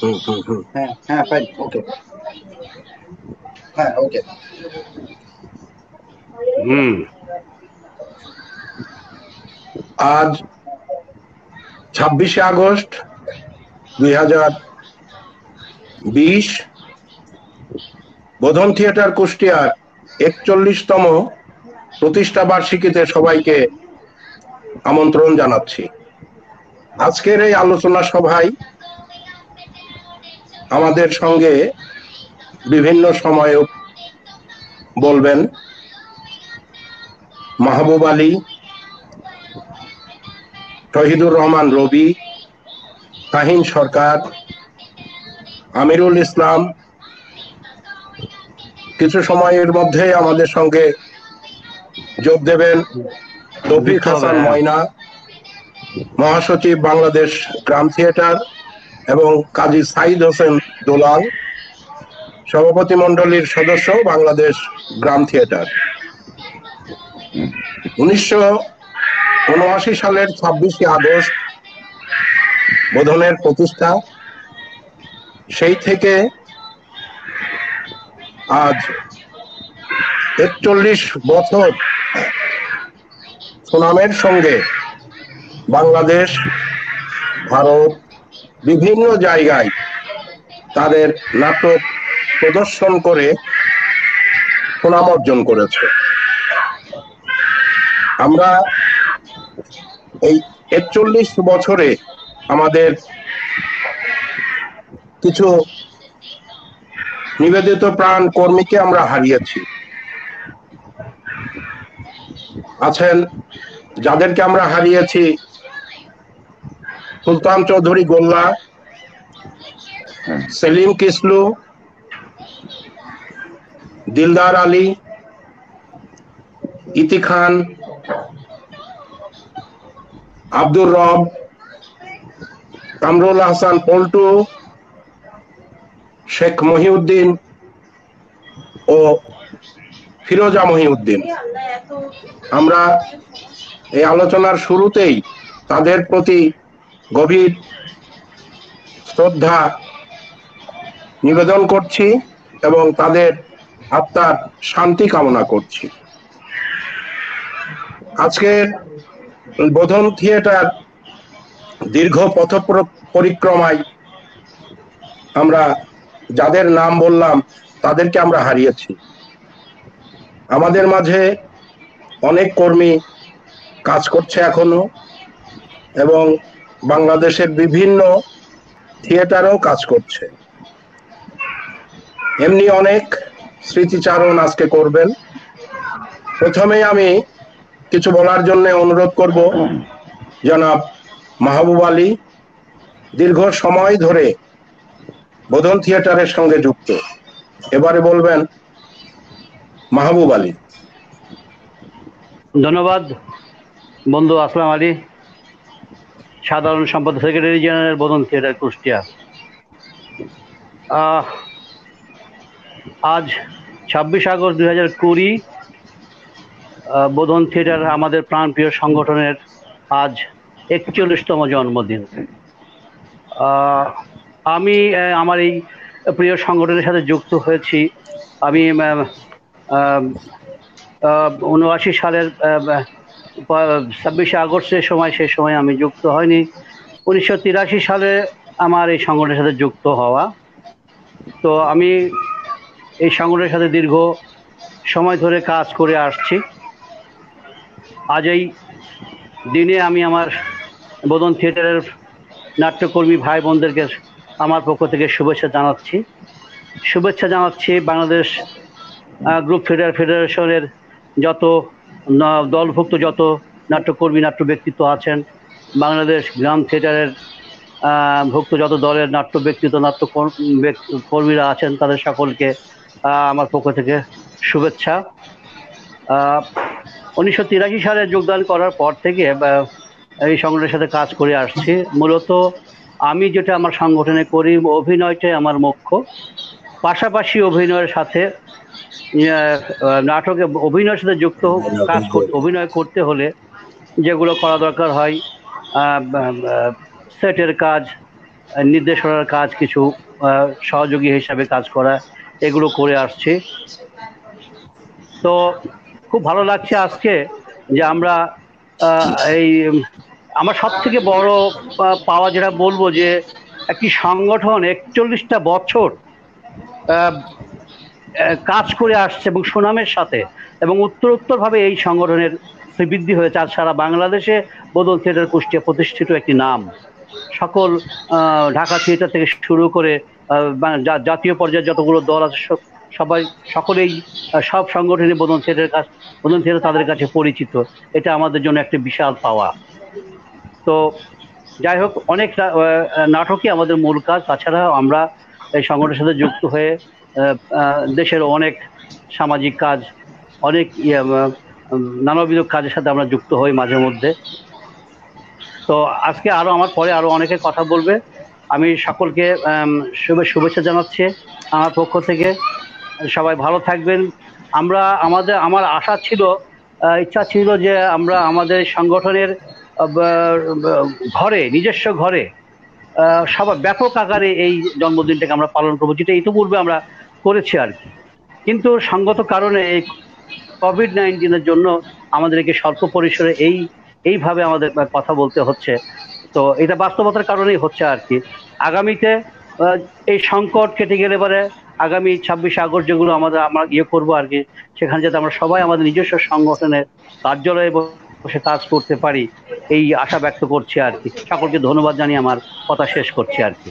হুম হুম হুম হ্যাঁ হ্যাঁ fine okay. হ্যাঁ ওকে। হুম। আজ 26শে আগস্ট 2020, বোধন থিয়েটার কুষ্টিয়ার 41তম প্রতিষ্ঠা বার্ষিকীতে সবাইকে আমন্ত্রণ জানাচ্ছি। আজকের এই আলোচনা সভায় আমাদের সঙ্গে বিভিন্ন সময়ে বলবেন মাহবুব আলী, শহীদুর রহমান রবি, তাহিন সরকার, আমিরুল ইসলাম। কিছু সময়ের মধ্যে আমাদের সঙ্গে যোগ দেবেন তৌফিক যুক্ত হবে, হাসান হ্যাঁ। ময়না, মহাসচিব বাংলাদেশ গ্রাম থিয়েটার, এবং কাজী সাইদ হোসেন দুলাল, সভাপতি মণ্ডলীর সদস্য বাংলাদেশ গ্রাম থিয়েটার। 1979 সালের 26শে আগস্ট বোধনের প্রতিষ্ঠা। সেই থেকে আজ 41 বছর সুনামের সঙ্গে বাংলাদেশ, ভারত, বিভিন্ন জায়গায় তাদের নাটক প্রদর্শন করে সুনাম অর্জন করেছে। আমরা এই 41 বছরে আমাদের কিছু নিবেদিত প্রাণ কর্মীকে আমরা হারিয়েছি। আছেন যাদেরকে আমরা হারিয়েছি: সুলতান চৌধুরী গোল্লা, সেলিম কিসলু, দিলদার আলী, ইতি খান, আব্দুর রব, কামরুল হাসান পল্টু, শেখ মহিউদ্দিন ও ফিরোজা মহিউদ্দিন। আমরা এই আলোচনার শুরুতেই তাদের প্রতি গভীর শ্রদ্ধা নিবেদন করছি এবং তাদের আত্মার শান্তি কামনা করছি। আজকের বোধন থিয়েটার দীর্ঘ পথ পরিক্রমায় আমরা যাদের নাম বললাম তাদেরকে আমরা হারিয়েছি। আমাদের মাঝে অনেক কর্মী কাজ করছে এখনো, এবং বাংলাদেশের বিভিন্ন থিয়েটারেও কাজ করছে। এমনি অনেক স্মৃতিচারণ আজকে করবেন। প্রথমেই আমি কিছু বলার জন্য অনুরোধ করব জনাব মাহবুব আলী, দীর্ঘ সময় ধরে বোধন থিয়েটারের সঙ্গে যুক্ত। এবারে বলবেন মাহবুব আলী। ধন্যবাদ বন্ধু আসলাম আলী, সাধারণ সম্পাদক, সেক্রেটারি জেনারেল, বোধন থিয়েটার কুষ্টিয়া। আজ 26 আগস্ট 2020, বোধন থিয়েটার আমাদের প্রাণপ্রিয় সংগঠনের আজ 41তম জন্মদিন। আমি আমার এই প্রিয় সংগঠনের সাথে যুক্ত হয়েছি। আমি 79 সালের 26শে আগস্টের সময়, সেই সময় আমি যুক্ত হয়নি। 1983 সালে আমার এই সংগঠনের সাথে যুক্ত হওয়া। তো আমি এই সংগঠনের সাথে দীর্ঘ সময় ধরে কাজ করে আসছি। আজ এই দিনে আমি আমার বোধন থিয়েটারের নাট্যকর্মী ভাই বোনদেরকে আমার পক্ষ থেকে শুভেচ্ছা জানাচ্ছি। বাংলাদেশ গ্রুপ থিয়েটার ফেডারেশনের যত দলভুক্ত যত নাট্যকর্মী, নাট্য ব্যক্তিত্ব আছেন, বাংলাদেশ গ্রাম থিয়েটারের ভুক্ত যত দলের নাট্য ব্যক্তিত্ব, নাট্য কর্মীরা আছেন, তাদের সকলকে আমার পক্ষ থেকে শুভেচ্ছা। 1983 সালে যোগদান করার পর থেকে এই সংগঠনের সাথে কাজ করে আসছি। মূলত আমি যেটা আমার সংগঠনে করি, অভিনয়টাই আমার মুখ্য। পাশাপাশি অভিনয়ের সাথে নাটকে অভিনয়ের সাথে যুক্ত অভিনয় করতে হলে যেগুলো করা দরকার হয়, সেটের কাজ, নির্দেশনার কাজ, কিছু সহযোগী হিসাবে কাজ করা, এগুলো করে আসছি। তো খুব ভালো লাগছে আজকে যে আমরা এই আমার সব থেকে বড় পাওয়া যেটা বলবো যে একটি সংগঠন 41টা বছর কাজ করে আসছে এবং সুনামের সাথে, এবং উত্তরোত্তরভাবে এই সংগঠনের বৃদ্ধি হয়েছে। আর সারা বাংলাদেশে বদল থিয়েটার কুষ্টিয়া প্রতিষ্ঠিত একটি নাম। সকল ঢাকা থিয়েটার থেকে শুরু করে জাতীয় পর্যায়ে যতগুলো দল আছে সকলেই সব সংগঠনে বদল থিয়েটার তাদের কাছে পরিচিত। এটা আমাদের জন্য একটা বিশাল পাওয়া। তো যাই হোক, অনেক নাটকই আমাদের মূল কাজ। তাছাড়া আমরা এই সংগঠনের সাথে যুক্ত হয়ে দেশের অনেক সামাজিক কাজ, অনেক নানাবিধ কাজের সাথে আমরা যুক্ত হই মাঝে মধ্যে। তো আজকে আমার পরে আরো অনেকে কথা বলবে। আমি সকলকে শুভেচ্ছা জানাচ্ছি আমার পক্ষ থেকে। সবাই ভালো থাকবেন। আমার আশা ছিল, ইচ্ছা ছিল যে আমরা আমাদের সংগঠনের ঘরে, নিজস্ব ঘরে সবার ব্যাপক আকারে এই জন্মদিনটাকে আমরা পালন করবো, যেটা ইতিপূর্বে আমরা করেছি আর কি। কিন্তু সঙ্গত কারণে এই কোভিড-19-এর জন্য আমাদেরকে স্বল্প পরিসরে এইভাবে আমাদের কথা বলতে হচ্ছে। তো এটা বাস্তবতার কারণেই হচ্ছে আর কি। আগামীতে এই সংকট কেটে গেলে পরে আগামী 26শে আগস্ট যেগুলো আমরা করবো আর কি, সেখানে যাতে আমরা সবাই আমাদের নিজস্ব সংগঠনের কার্যালয়ে বসে কাজ করতে পারি, এই আশা ব্যক্ত করছি আর কি। সকলকে ধন্যবাদ জানিয়ে আমার কথা শেষ করছি আর কি।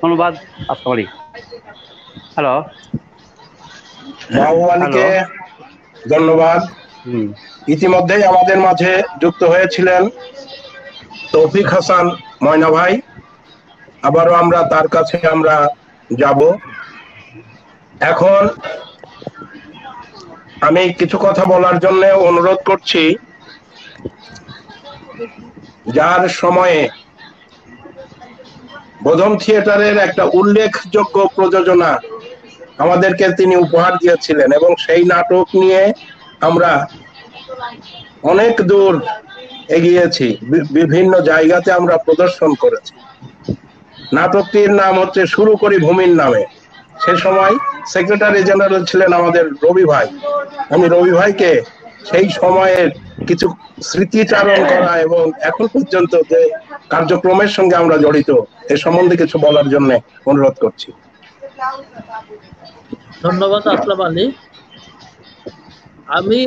ধন্যবাদ। আসসালামু আলাইকুম। হ্যালো। মাহবুবানীকে ধন্যবাদ। ইতিমধ্যেই আমাদের মাঝে যুক্ত হয়েছিলেন তৌফিক হাসান ময়না ভাই। আবারও আমরা তার কাছে যাব। এখন আমি কিছু কথা বলার জন্য অনুরোধ করছি, যার সময়ে বোধন থিয়েটারের একটা উল্লেখযোগ্য প্রযোজনা আমাদেরকে তিনি উপহার দিয়েছিলেন, এবং সেই নাটক নিয়ে আমরা অনেক দূর এগিয়েছি, বিভিন্ন জায়গাতে আমরা প্রদর্শন করেছি। নাটকটির নাম হচ্ছে শুরু করি ভূমির নামে। সে সময় সেক্রেটারি জেনারেল ছিলেন আমাদের রবি ভাই। আমি রবি ভাইকে সেই সময়ের কিছু স্মৃতিচারণ করা এবং এখন পর্যন্ত যে কার্যক্রমের সঙ্গে আমরা জড়িত এ সম্বন্ধে কিছু বলার জন্য অনুরোধ করছি। ধন্যবাদ আসলাম আলী। আমি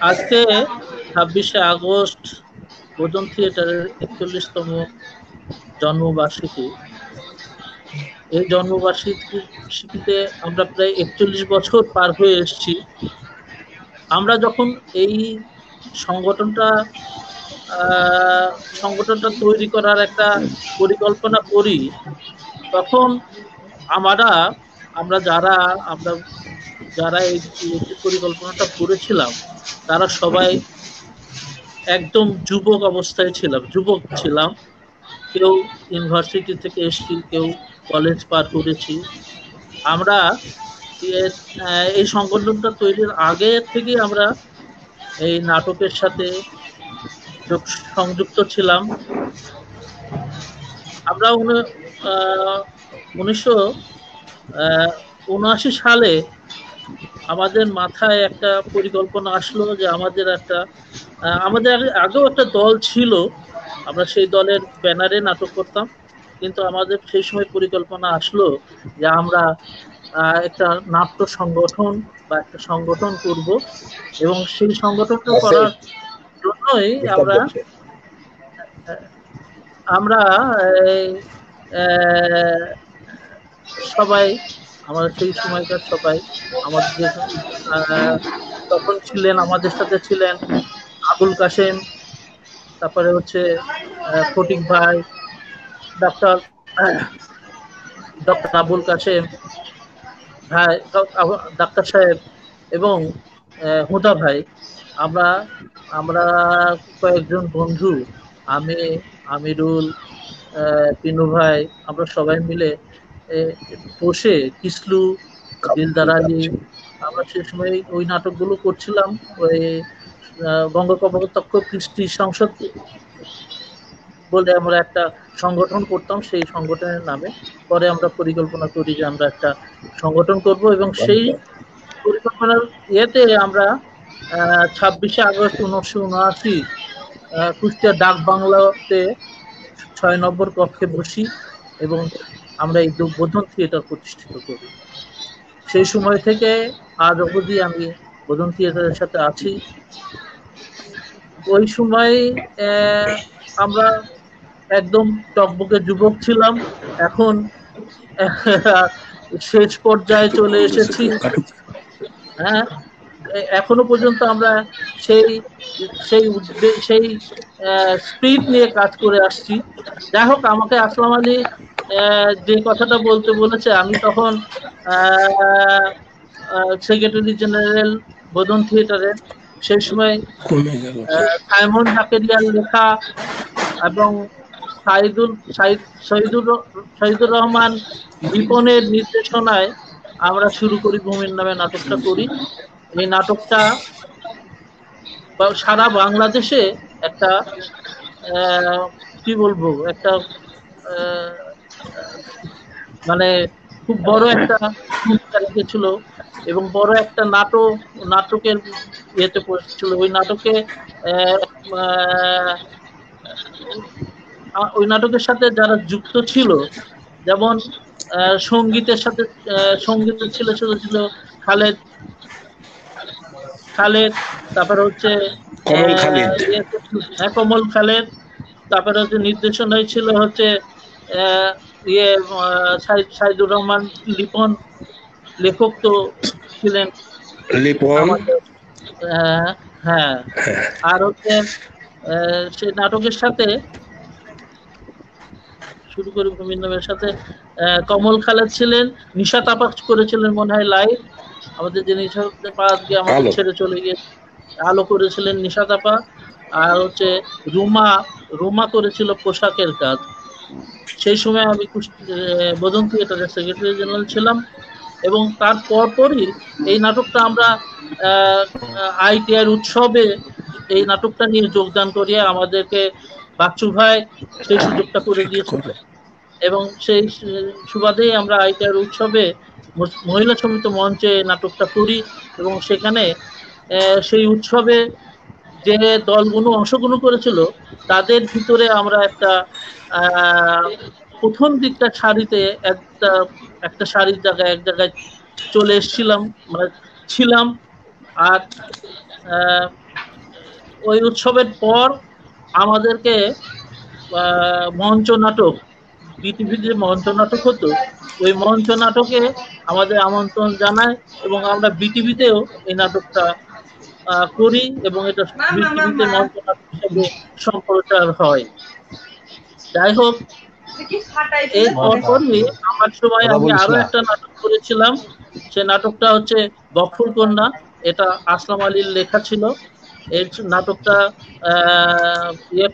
আজকে 26শে আগস্ট বোধন থিয়েটারের 41তম জন্মবার্ষিকী। এই জন্মবার্ষিকীতে আমরা প্রায় 41 বছর পার হয়ে এসেছি। আমরা যখন এই সংগঠনটা তৈরি করার একটা পরিকল্পনা করি, তখন আমরা যারা এই পরিকল্পনাটা করেছিলাম, তারা সবাই একদম যুবক ছিলাম। কেউ ইউনিভার্সিটি থেকে এসেছি, কেউ কলেজ পার করেছি। আমরা এই সংগঠনটা তৈরির আগে থেকে আমরা এই নাটকের সাথে সংযুক্ত ছিলাম। আমরা 1979 সালে আমাদের মাথায় একটা পরিকল্পনা আসলো যে আমাদের আগেও একটা দল ছিল, আমরা সেই দলের ব্যানারে নাটক করতাম। কিন্তু আমাদের সেই সময় পরিকল্পনা আসলো যে আমরা একটা নাট্য সংগঠন বা একটা সংগঠন করব, এবং সেই সংগঠনটা করার জন্যই আমরা সবাই, আমরা সেই সময়কার সবাই আমাদের তখন ছিলেন, আমাদের সাথে ছিলেন আবুল কাশেম, তারপরে হচ্ছে ফটিক ভাই, ডক্টর আবুল কাশেম ভাই, ডাক্তার সাহেব এবং হুদা ভাই। আমরা কয়েকজন বন্ধু, আমিরুল, পিনু ভাই, আমরা সবাই মিলে বসে কিসলু, দিলদার আলী, আমরা সে সময় ওই নাটকগুলো করছিলাম। ওই বঙ্গকপোতাক্ষ কৃষ্টি সংসদ বলে আমরা একটা সংগঠন করতাম। সেই সংগঠনের নামে পরে আমরা পরিকল্পনা করি যে আমরা একটা সংগঠন করব, এবং সেই পরিকল্পনার ইয়েতে আমরা 26শে আগস্ট 1979 কুষ্টিয়া ডাক বাংলাতে 6 নম্বর কক্ষে বসি এবং আমরা এই বোধন থিয়েটার প্রতিষ্ঠিত করি। সেই সময় থেকে আজ অবধি আমি বোধন থিয়েটারের সাথে আছি। ওই সময় আমরা একদম টকবকে যুবক ছিলাম, এখন শেষ পর্যায়ে চলে এসেছি। হ্যাঁ, এখনো পর্যন্ত আমরা সেই সেই সেই স্পিরিট নিয়ে কাজ করে আসছি। যাই হোক, আমাকে আসলাম আলী যে কথাটা বলতে বলেছে, আমি তখন সেক্রেটারি জেনারেল বোধন থিয়েটারের। সেই সময় সাইমন জাকেরিয়ার লেখা এবং শহীদুর রহমান বিপনের নির্দেশনায় আমরা শুরু করি ভূমির নামে নাটকটা করি। এই নাটকটা সারা বাংলাদেশে একটা কি বলবো, একটা মানে খুব বড় একটা ভূমিকা রেখেছিল এবং বড় একটা নাটকের ইয়েতে পড়েছিল। ওই নাটকের সাথে যারা যুক্ত ছিল, যেমন সঙ্গীতের সাথে সঙ্গীতের ছিল খালেদ, তারপরে হচ্ছে কমল খালেদ, তারপরে হচ্ছে নির্দেশনায় ছিল হচ্ছে সাইদুর রহমান লিপন, লেখক তো ছিলেন লিপন। হ্যাঁ, আর হচ্ছে সেই নাটকের সাথে শুরু করি ভূমির নামের সাথে কমল খালেদ ছিলেন, নিশাত আপা করেছিলেন মনে হয় লাইভ, আমাদের যে নিশাত আপা আজকে আমাদের ছেড়ে চলে গিয়ে আলো করেছিলেন নিশাত আপা, আর হচ্ছে রুমা করেছিল পোশাকের কাজ। সেই সময় আমি বোধন থিয়েটারের সেক্রেটারি জেনারেল ছিলাম এবং তার পরপরই এই নাটকটা আমরা আইটিআর উৎসবে এই নাটকটা নিয়ে যোগদান করিয়ে আমাদেরকে বাচ্চু ভাই সেই সুযোগটা করে দিয়েছিল এবং সেই সুবাদেই আমরা আইটিআর উৎসবে মহিলা সমিতি মঞ্চে নাটকটা করি এবং সেখানে সেই উৎসবে যে দলগুলো অংশগ্রহণ করেছিল তাদের ভিতরে আমরা একটা প্রথম দিকটা সারিতে একটা সারির জায়গায় এক জায়গায় চলে এসেছিলাম, মানে ছিলাম। আর ওই উৎসবের পর আমাদেরকে মঞ্চ নাটক, বিটিভিতে যে মঞ্চ নাটক হতো, ওই মঞ্চ নাটকে আমাদের আমন্ত্রণ জানায় এবং আমরা বিটিভিতেও এই নাটকটা করি এবং এটা বিটিভিতে মঞ্চ নাটক হিসেবে সম্প্রচার হয়। যাই হোক, এর পরপরই আমার সময় আমি আরো একটা নাটক করেছিলাম। সে নাটকটা হচ্ছে বকফুল কন্যা। এটা আসলাম আলীর লেখা ছিল। এই নাটকটা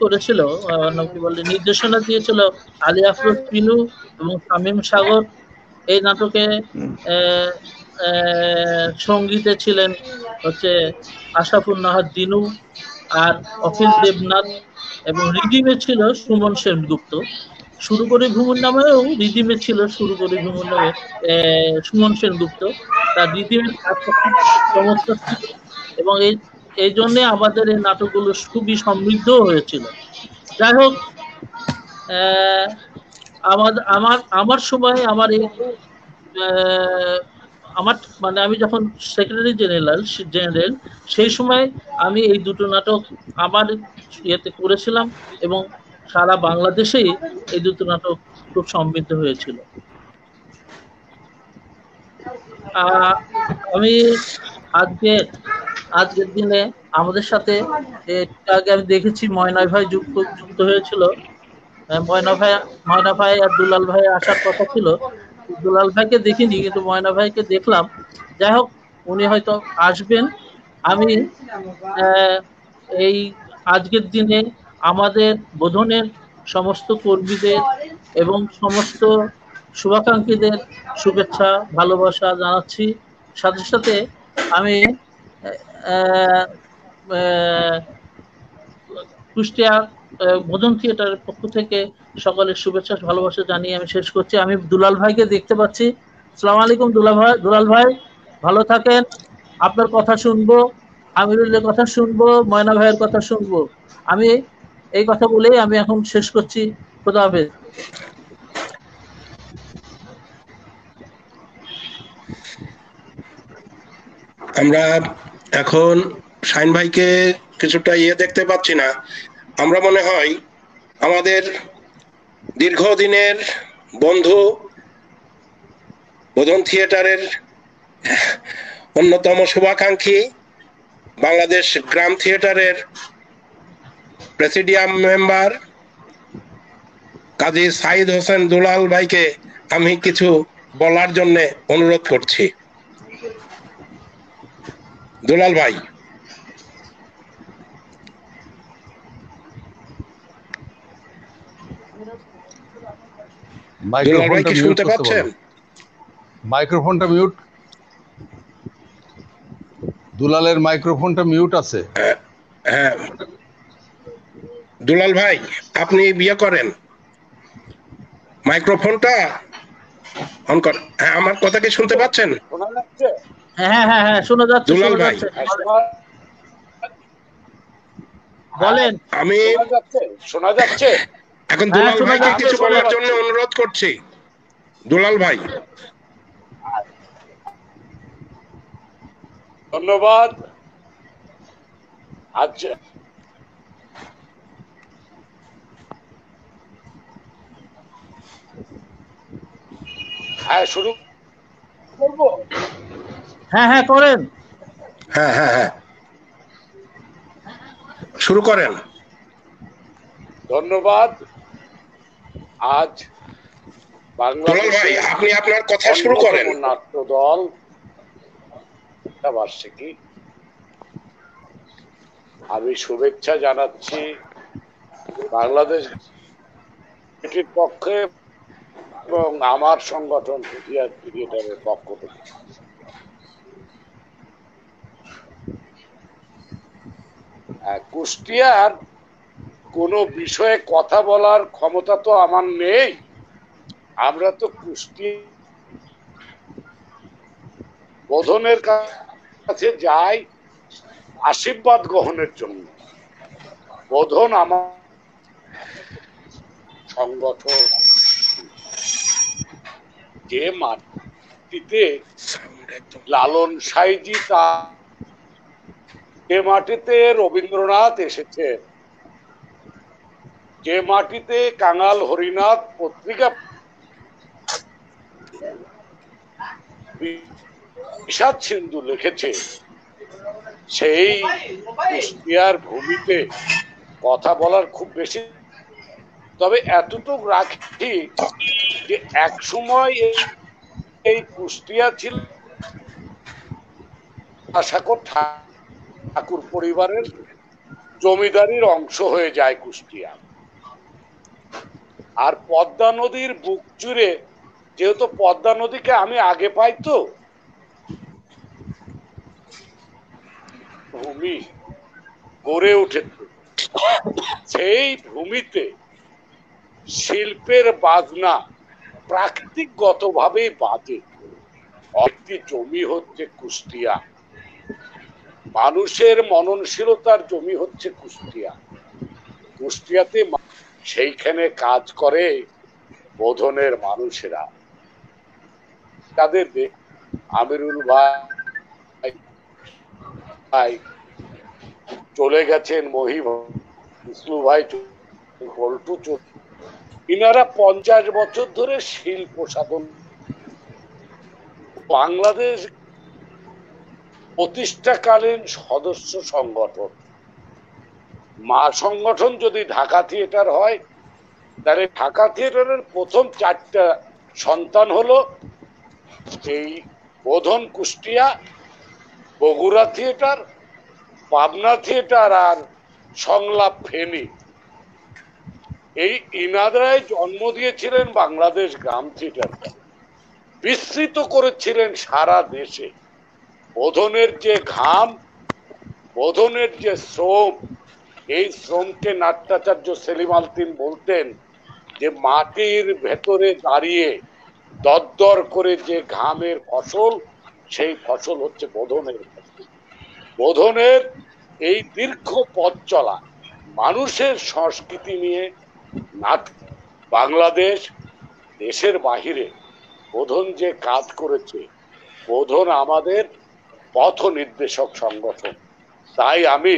করেছিল, কি বলে, নির্দেশনা দিয়েছিল আলী আফরোজ পিনু এবং শামীম সাগর। এই নাটকে সঙ্গীতে ছিলেন হচ্ছে আশরাফুল নাহার দিনু আর অখিল দেবনাথ এবং রিডিমে ছিল সুমন সেনগুপ্ত। শুরু করে ভ্রমণ নামেও রিডিমে ছিল শুরু করে ভ্রমণ নামে সুমন সেনগুপ্ত। তার রিডিমের চমৎকার ছিল এবং এই জন্যে আমাদের এই নাটকগুলো খুবই সমৃদ্ধ হয়েছিল। যাই হোক, আমার সময় আমার এই মানে আমি যখন সেক্রেটারি জেনারেল সেই সময় আমি এই দুটো নাটক আমার ইয়েতে করেছিলাম এবং সারা বাংলাদেশেই এই দুটো নাটক খুব সমৃদ্ধ হয়েছিল। আমি আজকের দিনে আমাদের সাথে আগে আমি দেখেছি ময়নায় ভাই যুক্ত হয়েছিল। ময়না ভাই আর দুলাল ভাই আসার কথা ছিল, দুলাল ভাইকে দেখিনি কিন্তু ময়না ভাইকে দেখলাম। যাই হোক, উনি হয়তো আসবেন। আমি এই আজকের দিনে আমাদের বোধনের সমস্ত কর্মীদের এবং সমস্ত শুভাকাঙ্ক্ষীদের শুভেচ্ছা ভালোবাসা জানাচ্ছি। সাথে সাথে আমি কুষ্টিয়া ভোজন থিয়েটারের পক্ষ থেকে সকলের শুভেচ্ছা ভালোবাসা জানিয়ে আমি শেষ করছি। আমি দুলাল ভাইকে দেখতে পাচ্ছি। আসসালামু আলাইকুম দুলাল ভাই, ভালো থাকেন। আপনার কথা শুনবো, আমিরুলের কথা শুনবো, ময়না ভাইয়ের কথা শুনবো। আমি এই কথা বলেই আমি এখন শেষ করছি। খোদা হাফেজ। আমরা এখন শাইন ভাইকে কিছুটা দেখতে পাচ্ছি না। আমরা মনে হয় আমাদের দীর্ঘদিনের বন্ধু, বোধন থিয়েটারের অন্যতম শুভাকাঙ্ক্ষী, বাংলাদেশ গ্রাম থিয়েটারের প্রেসিডিয়াম মেম্বার কাজী সাইদ হোসেন দুলাল ভাইকে আমি কিছু বলার জন্য অনুরোধ করছি। দুলাল ভাই, দুলাল ভাই কি শুনতে পাচ্ছেন? মাইক্রোফোনটা মিউট। দুলালের মাইক্রোফোনটা মিউট আছে। হ্যাঁ দুলাল ভাই, আপনি বিয়ে করেন, মাইক্রোফোনটা অন করেন। হ্যাঁ, আমার কথা কি শুনতে পাচ্ছেন? হ্যাঁ হ্যাঁ হ্যাঁ, শোনা যাচ্ছে। দুলাল ভাই, বলেন। আমি শোনা যাচ্ছে। এখন দুলাল ভাইকে কিছু বলার জন্য অনুরোধ করছি। দুলাল ভাই, ধন্যবাদ। আচ্ছা, হ্যাঁ শুরু করবো। হ্যাঁ হ্যাঁ করেন। হ্যাঁ হ্যাঁ হ্যাঁ, শুরু করেন। ধন্যবাদ। আজ দুলাল ভাই, আপনি আপনার কথা শুরু করেন। নাট্য দল বার্ষিকী, আমি শুভেচ্ছা জানাচ্ছি বাংলাদেশ পক্ষে এবং আমার সংগঠন থিয়েটারের পক্ষ থেকে। কুষ্টিয়ার কোন বিষয়ে কথা বলার ক্ষমতা তো আমার নেই। আমরা তো কুষ্টিয়া বোধনের কাছে যাই আশীর্বাদ গ্রহণের জন্য। বোধন আমার সংগঠন, যে মাটিতে লালন সাইজি, তা যে মাটিতে রবীন্দ্রনাথ এসেছে, যে মাটিতে কাঙাল হরিনাথ পত্রিকা বিষাদ সিন্ধু লিখেছে, সেই কুষ্টিয়ার ভূমিতে কথা বলার খুব বেশি, তবে এতটুকু রাখি যে এক সময় এই কুষ্টিয়া ছিল আশাকর ঠাকুর পরিবারের জমিদারির অংশ হয়ে যায় কুষ্টিয়া। আর পদ্মা নদীর বুক জুড়ে, যেহেতু পদ্মা নদীকে আমি আগে পাই, তো ভূমি গড়ে উঠেছে, সেই ভূমিতে শিল্পের বাজনা প্রাকৃতিকগত ভাবেই বাজে। একটি জমি হচ্ছে কুষ্টিয়া, মানুষের মননশীলতার জমি হচ্ছে কুষ্টিয়া। কুষ্টিয়াতে সেইখানে কাজ করে বোধনের মানুষেরা। তাদের আমিরুল ভাই চলে গেছেন, মহি ভাই, পল্টু, ইনারা 50 বছর ধরে শিল্প সাধন। বাংলাদেশ প্রতিষ্ঠাকালীন সদস্য সংগঠন, মা সংগঠন যদি ঢাকা থিয়েটার হয়, তাহলে ঢাকা থিয়েটারের প্রথম 4টা সন্তান হলো এই বোধন কুষ্টিয়া, বগুড়া থিয়েটার, পাবনা থিয়েটার আর সংলাপ ফেনী। এই ইনাদরায় জন্ম দিয়েছিলেন বাংলাদেশ গ্রাম থিয়েটারকে, বিস্তৃত করেছিলেন সারা দেশে। বোধনের যে ঘাম, বোধনের যে শ্রম, এই শ্রমকে নাট্যাচার্য সেলিম আলতিন বলতেন যে মাটির ভেতরে দাঁড়িয়ে দরদর করে যে ঘামের ফসল, সেই ফসল হচ্ছে বোধনের ফসল। বোধনের এই দীর্ঘ পথ চলা মানুষের সংস্কৃতি নিয়ে বাংলাদেশ দেশের বাহিরে বোধন যে কাজ করেছে, বোধন আমাদের পথ নির্দেশক সংগঠন। তাই আমি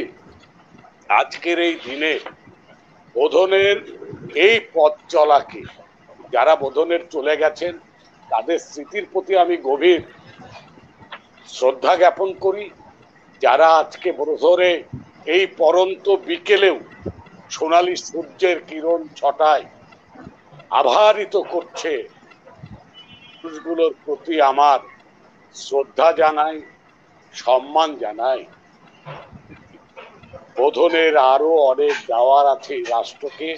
আজকের এই দিনে বোধনের এই পথ চলাকে, যারা বোধনের চলে গেছেন তাদের স্মৃতির প্রতি আমি গভীর শ্রদ্ধা জ্ঞাপন করি। যারা আজকে বোধনে এই পরন্ত বিকেলেও সোনালী সূর্যের কিরণ ছটায় আভারিত করছে, মানুষগুলোর প্রতি আমার শ্রদ্ধা জানাই, সম্মান জানাই। বোধনের আরো অনেক যাওয়ার আছে রাষ্ট্রকে।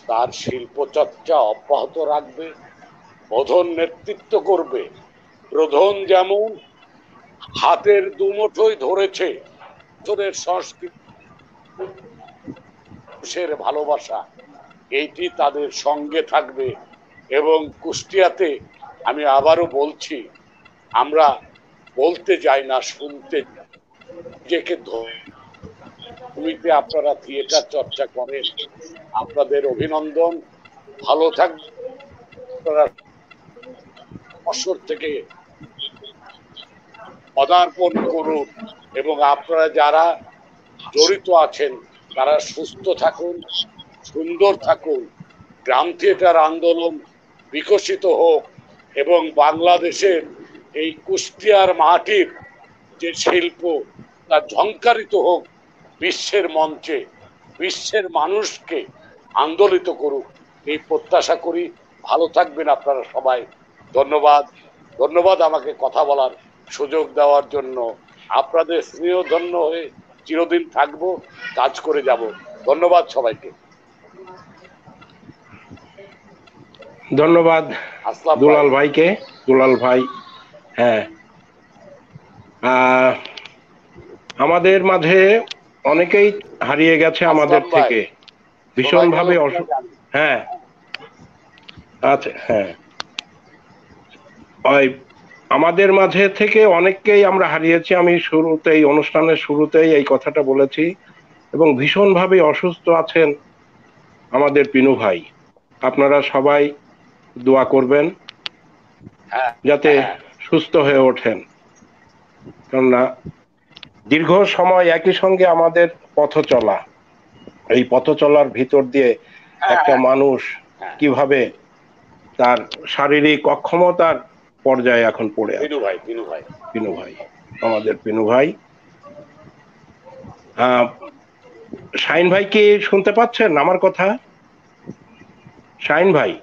তার শিল্প চর্চা অব্যাহত রাখবে, বোধন নেতৃত্ব করবে। প্রধান যেমন হাতের দুমুঠোই ধরেছে সংস্কৃতির ভালোবাসা, এইটি তাদের সঙ্গে থাকবে। এবং কুষ্টিয়াতে আমি আবারও বলছি, আমরা বলতে যাই না, শুনতে নিজেকে ভূমিতে আপনারা থিয়েটার চর্চা করেন, আপনাদের অভিনন্দন। ভালো থাকবেন, আপনারা বছর থেকে পদার্পণ করুন এবং আপনারা যারা জড়িত আছেন তারা সুস্থ থাকুন, সুন্দর থাকুন। গ্রাম থিয়েটার আন্দোলন বিকশিত হোক এবং বাংলাদেশের এই কুষ্টিয়ার মাটির যে শিল্প তা ঝংকারিত হোক বিশ্বের মঞ্চে, বিশ্বের মানুষকে আন্দোলিত করুক, এই প্রত্যাশা করি। ভালো থাকবেন আপনারা সবাই। ধন্যবাদ, ধন্যবাদ আমাকে কথা বলার সুযোগ দেওয়ার জন্য। আপনাদের স্নেহ ধন্য হয়ে চিরদিন থাকবো, কাজ করে যাব। ধন্যবাদ সবাইকে। ধন্যবাদ দুলাল ভাইকে। দুলাল ভাই, হ্যাঁ, আমাদের মাঝে অনেকেই হারিয়ে গেছে আমাদের থেকে ভীষণভাবে। হ্যাঁ, আচ্ছা, হ্যাঁ, ওই আমাদের মাঝে থেকে অনেককেই আমরা হারিয়েছি। আমি শুরুতেই, অনুষ্ঠানের শুরুতেই এই কথাটা বলেছি। এবং ভীষণভাবে অসুস্থ আছেন আমাদের পিনু ভাই। আপনারা সবাই দোয়া করবেন যাতে সুস্থ হয়ে ওঠেন, কেননা দীর্ঘ সময় একই সঙ্গে আমাদের পথ চলা, এই পথ চলার ভিতর দিয়ে একটা মানুষ কিভাবে তার শারীরিক অক্ষমতার পর্যায়ে এখন পড়ে আছে। পিনু ভাই, আমাদের পিনু ভাই। শাহিন ভাই কি শুনতে পাচ্ছেন আমার কথা? শাহিন ভাই,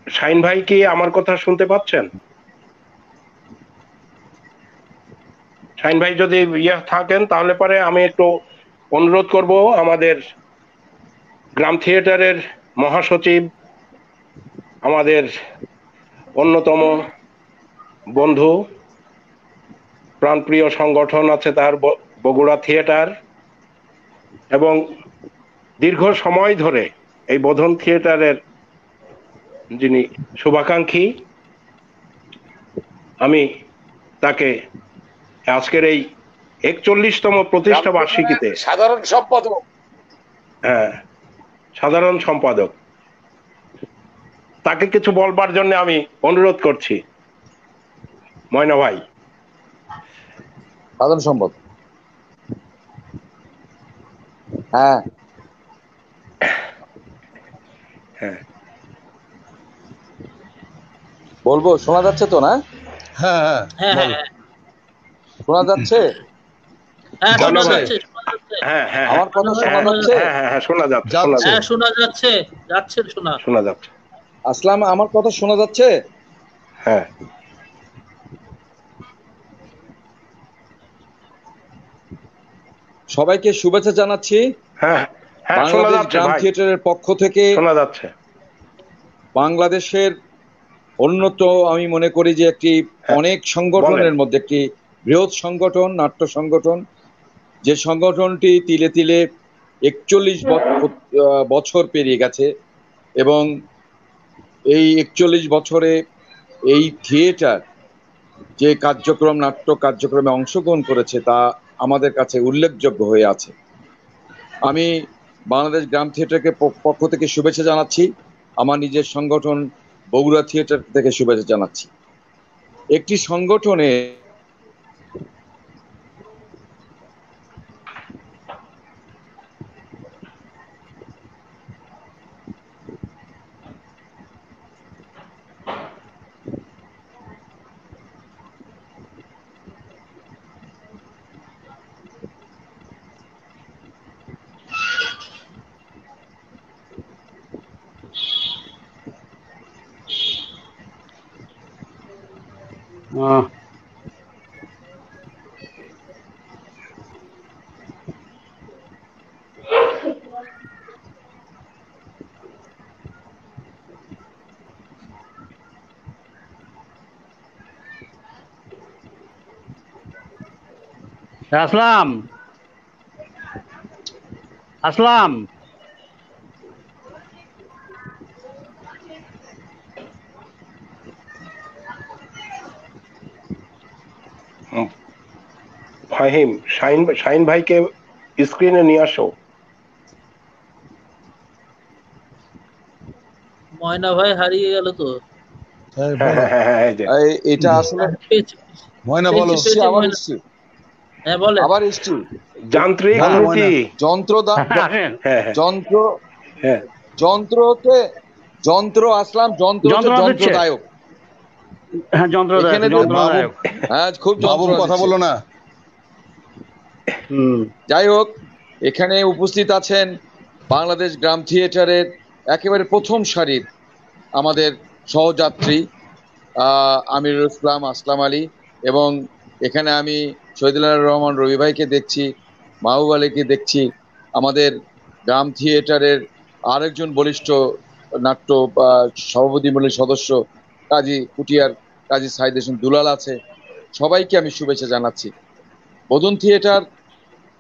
শাহিন ভাই কি আমার কথা শুনতে পাচ্ছেন? শাহিন ভাই যদি থাকেন তাহলে পরে আমি একটু অনুরোধ করব আমাদের গ্রাম থিয়েটারের মহাসচিব, আমাদের অন্যতম বন্ধু, প্রাণপ্রিয় সংগঠন আছে তার বগুড়া থিয়েটার, এবং দীর্ঘ সময় ধরে এই বোধন থিয়েটারের যিনি শুভাকাঙ্ক্ষী, আমি তাকে আজকের এই 41তম প্রতিষ্ঠা বার্ষিকীতে সাধারণ সম্পাদক, হ্যাঁ, সাধারণ সম্পাদক, তাকে কিছু বলবার জন্য আমি অনুরোধ করছি। ময়না ভাই, সাধারণ সম্পাদক। হ্যাঁ হ্যাঁ, বলবো, শোনা যাচ্ছে তো না? হ্যাঁ হ্যাঁ, শোনা যাচ্ছে? হ্যাঁ হ্যাঁ, আমার কথা শোনা যাচ্ছে? হ্যাঁ, শোনা যাচ্ছে, শোনা যাচ্ছে, শোনা যাচ্ছে। আসলাম, আমার কথা শোনা যাচ্ছে? হ্যাঁ, সবাইকে শুভেচ্ছা জানাচ্ছি। হ্যাঁ, বাংলাদেশ গ্রাম থিয়েটারের পক্ষ থেকে শোনা যাচ্ছে। বাংলাদেশের অন্যত আমি মনে করি যে একটি অনেক সংগঠনের মধ্যে একটি বৃহৎ সংগঠন, নাট্য সংগঠন, যে সংগঠনটি তিলে তিলে 41 বছর পেরিয়ে গেছে এবং এই 41 বছরে এই থিয়েটার যে কার্যক্রম, নাট্য কার্যক্রমে অংশগ্রহণ করেছে তা আমাদের কাছে উল্লেখযোগ্য হয়ে আছে। আমি বাংলাদেশ গ্রাম থিয়েটারকে পক্ষ থেকে শুভেচ্ছা জানাচ্ছি, আমার নিজের সংগঠন বগুড়া থিয়েটার থেকে শুভেচ্ছা জানাচ্ছি। একটি সংগঠনে আসলাম আসলাম ফাহিম, শাহিন ভাইকে স্ক্রিনে নিয়ে আসো। ময়না ভাই হারিয়ে গেল তো। এটা আসলে ময়না বলো, হ্যাঁ বলেন। আবার এসছি যান্ত্রিক ত্রুটি, যন্ত্র আসলাম, যন্ত্রদায়ক। হ্যাঁ, যন্ত্রদায়ক। হ্যাঁ, খুব কথা বলো না। যাই হোক, এখানে উপস্থিত আছেন বাংলাদেশ গ্রাম থিয়েটারের একেবারে প্রথম সারির আমাদের সহযাত্রী আমিরুল ইসলাম, আসলাম আলী, এবং এখানে আমি শহীদুল্লাহ রহমান রবি ভাইকে দেখছি, মাহবুব আলীকে দেখছি, আমাদের গ্রাম থিয়েটারের আরেকজন বলিষ্ঠ নাট্য সভাপতিমণ্ডলীর সদস্য কাজী কুটিয়ার কাজী সাইদ হোসেন দুলাল আছে। সবাইকে আমি শুভেচ্ছা জানাচ্ছি। বদন থিয়েটার,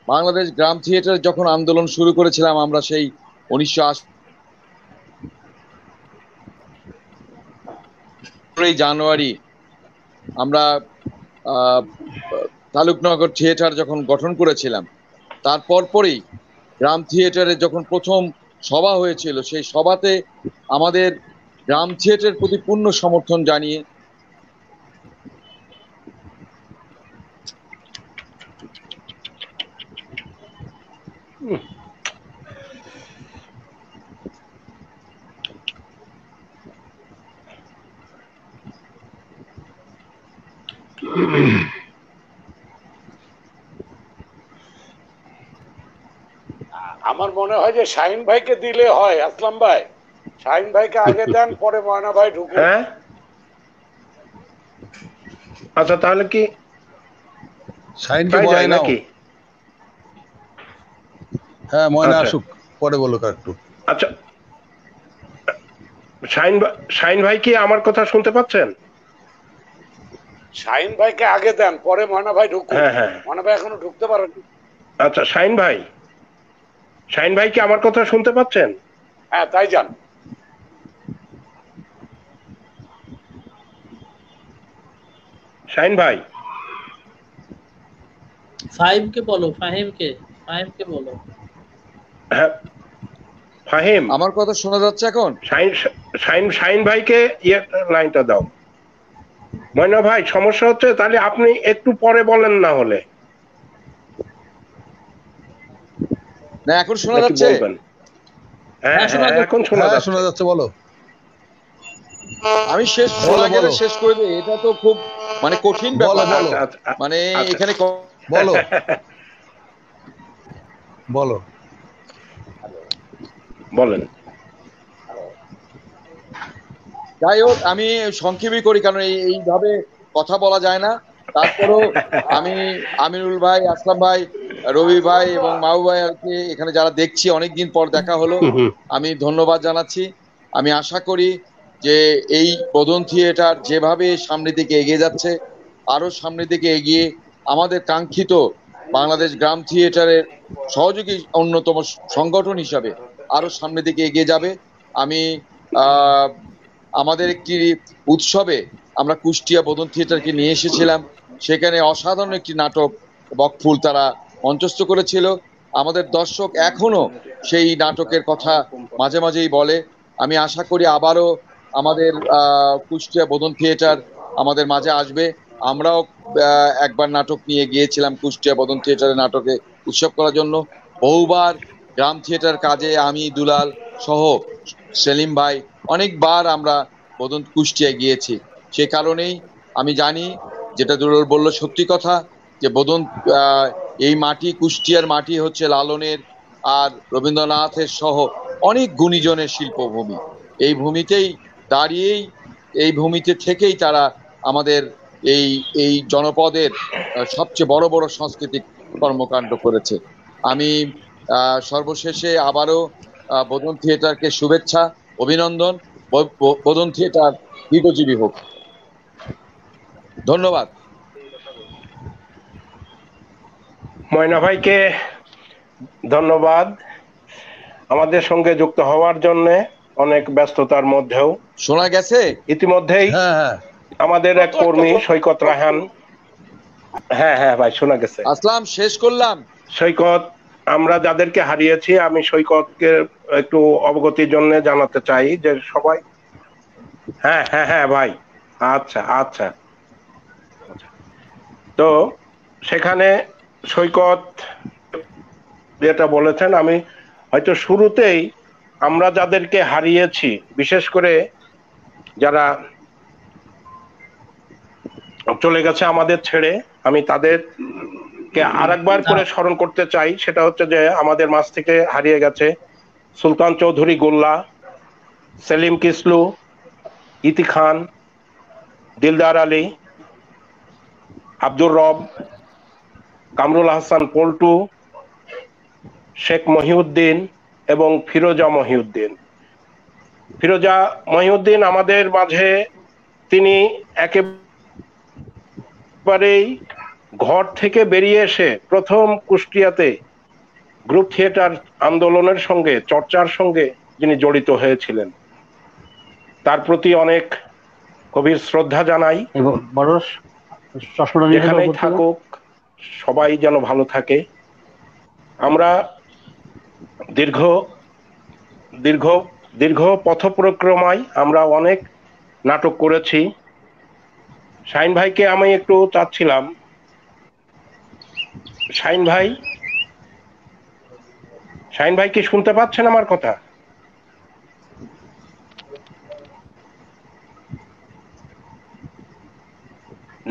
বাংলাদেশ গ্রাম থিয়েটার যখন আন্দোলন শুরু করেছিলাম আমরা সেই 1980 জানুয়ারি আমরা তালুকনগর থিয়েটার যখন গঠন করেছিলাম, তারপর পরেই গ্রাম থিয়েটারের যখন প্রথম সভা হয়েছিল, সেই সভাতে আমাদের গ্রাম থিয়েটারের প্রতি পূর্ণ সমর্থন জানিয়ে আমার মনে হয় যে শাহিন ভাইকে দিলে হয়। আসলাম ভাই, শাহিন ভাইকে আগে দেন, পরে ময়না ভাই ঢুকুন। হ্যাঁ, আচ্ছা, তাহলে কি শাহিনকে বলাই নাকি? হ্যাঁ, ময়না আসুক, পরে বলো একটু। আচ্ছা, শাহিন ভাই কি আমার কথা শুনতে পাচ্ছেন? শাহিন ভাইকে আগে দেন, পরে ময়না ভাই ঢুকুন। ময়না ভাই এখনো ঢুকতে পারেন। আচ্ছা, শাহিন ভাই কি আমার কথা শুনতে পাচ্ছেন? হ্যাঁ, তাই যান। শাহিন ভাই, ফাহিমকে বলো। হ্যাঁ ফাহিম, আমার কথা শোনা যাচ্ছে এখন? শাহিন ভাইকে লাইনটা দাও। ময়না ভাই, সমস্যা হচ্ছে, তাহলে আপনি একটু পরে বলেন না হলে। না, এখন শোনা যাচ্ছে? হ্যাঁ, এখন শোনা যাচ্ছে, বলো। আমি শেষ করে দিই, এটা তো খুব মানে কঠিন ব্যাপার। মানে এখানে বলেন। যাই হোক, আমি সংক্ষেপই করি, কারণ এইভাবে কথা বলা যায় না। তারপরেও আমি আমিনুল ভাই, আসলাম ভাই, রবি ভাই এবং মাহবুব ভাই এখানে যারা দেখছি, অনেকদিন পর দেখা হলো, আমি ধন্যবাদ জানাচ্ছি। আমি আশা করি যে এই বোধন থিয়েটার যেভাবে সামনের দিকে এগিয়ে যাচ্ছে, আরো সামনের দিকে এগিয়ে আমাদের কাঙ্ক্ষিত বাংলাদেশ গ্রাম থিয়েটারের সহযোগী অন্যতম সংগঠন হিসাবে আরো সামনের দিকে এগিয়ে যাবে। আমি আমাদের একটি উৎসবে আমরা কুষ্টিয়া বোধন থিয়েটারকে নিয়ে এসেছিলাম, সেখানে অসাধারণ একটি নাটক বকফুল তারা মঞ্চস্থ করেছিল। আমাদের দর্শক এখনো সেই নাটকের কথা মাঝে মাঝেই বলে। আমি আশা করি আবারও আমাদের কুষ্টিয়া বোধন থিয়েটার আমাদের মাঝে আসবে। আমরাও একবার নাটক নিয়ে গিয়েছিলাম কুষ্টিয়া বোধন থিয়েটারের নাটকে উৎসব করার জন্য। বহুবার গ্রাম থিয়েটার কাজে আমি, দুলাল সহ সেলিম ভাই অনেকবার আমরা বোধন কুষ্টিয়ায় গিয়েছি। সে কারণেই আমি জানি, যেটা দুলাল বললো সত্যি কথা, যে বোধন এই মাটি, কুষ্টিয়ার মাটি হচ্ছে লালনের আর রবীন্দ্রনাথের সহ অনেক গুণীজনের শিল্পভূমি। এই ভূমিতেই দাঁড়িয়েই, এই ভূমিতে থেকেই তারা আমাদের এই জনপদের সবচেয়ে বড় বড় সাংস্কৃতিক কর্মকাণ্ড করেছে। আমি সর্বশেষে আবারও বোধন থিয়েটারকে শুভেচ্ছা, অভিনন্দন। বোধন থিয়েটার দীর্ঘজীবী হোক। ধন্যবাদ। ময়না ভাইকে ধন্যবাদ আমাদের সঙ্গে যুক্ত হওয়ার জন্য, অনেক ব্যস্ততার মধ্যেও। শোনা গেছে ইতিমধ্যেই আমাদের এক কর্মী সৈকত রায়হান। হ্যাঁ হ্যাঁ ভাই, শোনা গেছে। আসলাম, শেষ করলাম। সৈকত, আমরা যাদেরকে হারিয়েছি, আমি সৈকতকে একটু অবগতির জন্য জানাতে চাই যে সবাই, হ্যাঁ হ্যাঁ হ্যাঁ ভাই, আচ্ছা আচ্ছা। তো সেখানে সৈকত যেটা বলেছেন, আমি হয়তো শুরুতেই আমরা যাদেরকে হারিয়েছি, বিশেষ করে যারা চলে গেছে আমাদের ছেড়ে, আমি তাদেরকে আরেকবার করে স্মরণ করতে চাই। সেটা হচ্ছে যে আমাদের মাঝ থেকে হারিয়ে গেছে সুলতান চৌধুরী গোল্লা, সেলিম কিসলু, ইতি খান, দিলদার আলী, আব্দুর রব, কামরুল হাসান পল্টু, শেখ মহিউদ্দিন এবং ফিরোজা মহিউদ্দিন। ফিরোজা মহিউদ্দিন আমাদের মাঝে, তিনি একেবারেই ঘর থেকে বেরিয়ে এসে প্রথম কুষ্টিয়াতে গ্রুপ থিয়েটার আন্দোলনের সঙ্গে, চর্চার সঙ্গে যিনি জড়িত হয়েছিলেন, তার প্রতি অনেক গভীর শ্রদ্ধা জানাই। যেখানেই থাকুক সবাই যেন ভালো থাকে। আমরা দীর্ঘ দীর্ঘ দীর্ঘ পথ পরিক্রমায় আমরা অনেক নাটক করেছি। শাহিন ভাইকে আমি একটু চাচ্ছিলাম, শাহিন ভাই কি শুনতে পাচ্ছেন আমার কথা?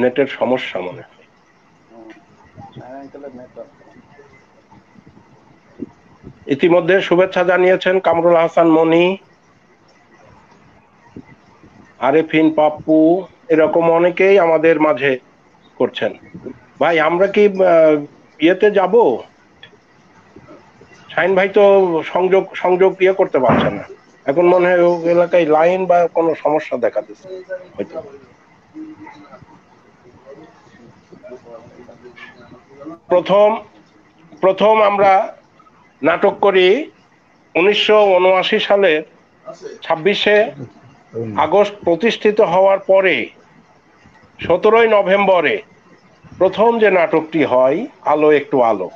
নেটের সমস্যা মনে হয়। ইতিমধ্যে শুভেচ্ছা জানিয়েছেন কামরুল হাসান মনি, আরেফিন, পাপ্পু, এরকম অনেকেই আমাদের মাঝে করছেন। ভাই আমরা কি ইয়েতে যাব? শাহিন ভাই তো সংযোগ করতে পারছে না এখন, মনে হয় এলাকায় লাইন বা কোনো সমস্যা দেখা দিচ্ছে হয়তো। প্রথম আমরা নাটক করি 1979 সালের 26শে আগস্ট প্রতিষ্ঠিত হওয়ার পরে 17ই নভেম্বরে প্রথম যে নাটকটি হয় আলো একটু আলো।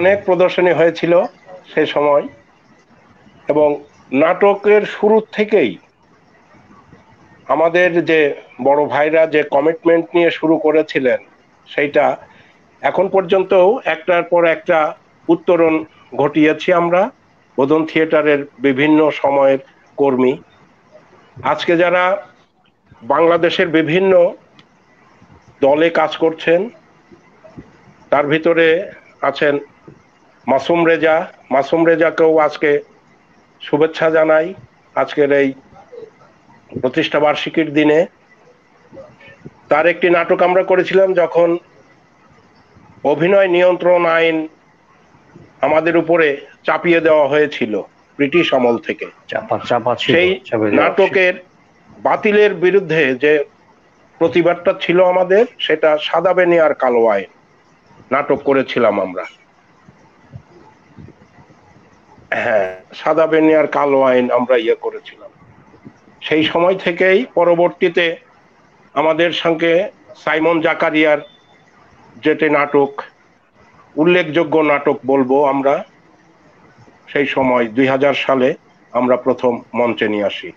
অনেক প্রদর্শনী হয়েছিল সে সময়, এবং নাটকের শুরু থেকেই আমাদের যে বড় ভাইরা যে কমিটমেন্ট নিয়ে শুরু করেছিলেন, সেইটা এখন পর্যন্তও একটার পর একটা উত্তরণ ঘটিয়েছি আমরা, বোধন থিয়েটারের বিভিন্ন সময়ের কর্মী। আজকে যারা বাংলাদেশের বিভিন্ন দলে কাজ করছেন, তার ভিতরে আছেন মাসুম রেজাকেও আজকে শুভেচ্ছা জানাই আজকের এই প্রতিষ্ঠা বার্ষিকীর দিনে। তার একটি নাটক আমরা করেছিলাম যখন অভিনয় নিয়ন্ত্রণ আইন আমাদের উপরে চাপিয়ে দেওয়া হয়েছিল, ব্রিটিশ আমল থেকে। ছিল, সেই নাটকের বাতিলের বিরুদ্ধে যে প্রতিবাদটা ছিল আমাদের, সেটা সাদা বেনি আর কালো আইন নাটক করেছিলাম আমরা। হ্যাঁ, সাদা বেনি আর কালো আইন আমরা করেছিলাম। সেই সময় থেকেই পরবর্তীতে আমাদের সঙ্গে সাইমন জাকারিয়ার যেটি নাটক, উল্লেখযোগ্য নাটক বলবো আমরা, সেই সময় 2000 সালে আমরা প্রথম মঞ্চে নিয়ে আসি।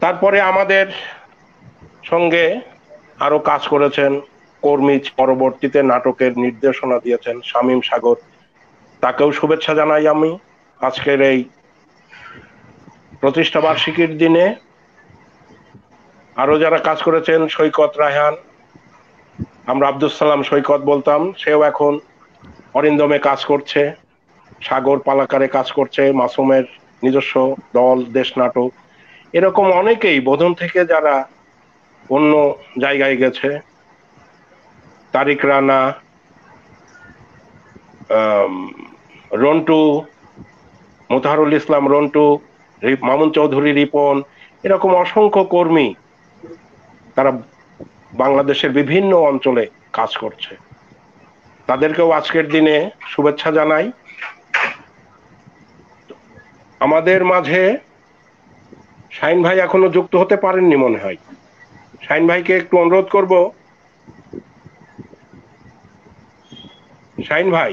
তারপরে আমাদের সঙ্গে আরো কাজ করেছেন কর্মী, পরবর্তীতে নাটকের নির্দেশনা দিয়েছেন শামীম সাগর, তাকেও শুভেচ্ছা জানাই আমি আজকের এই প্রতিষ্ঠা বার্ষিকীর দিনে। আরো যারা কাজ করেছেন, সৈকত রায়হান, আমরা আব্দুল সালাম সৈকত বলতাম, সেও এখন অরিন্দমে কাজ করছে, সাগর পালাকারে কাজ করছে, মাসুমের নিজস্ব দল দেশ নাটক, এরকম অনেকেই বোধন থেকে যারা অন্য জায়গায় গেছে, তারিক রানা, রন্টু, মোতাহারুল ইসলাম রন্টু, মামুন চৌধুরী রিপন, এরকম অসংখ্য কর্মী তারা বাংলাদেশের বিভিন্ন অঞ্চলে কাজ করছে। তাদেরকেও আজকের দিনে শুভেচ্ছা জানাই। আমাদের মাঝে শাহিন ভাই এখনো যুক্ত হতে পারেননি মনে হয়। শাহিন ভাইকে একটু অনুরোধ করব। শাহিন ভাই,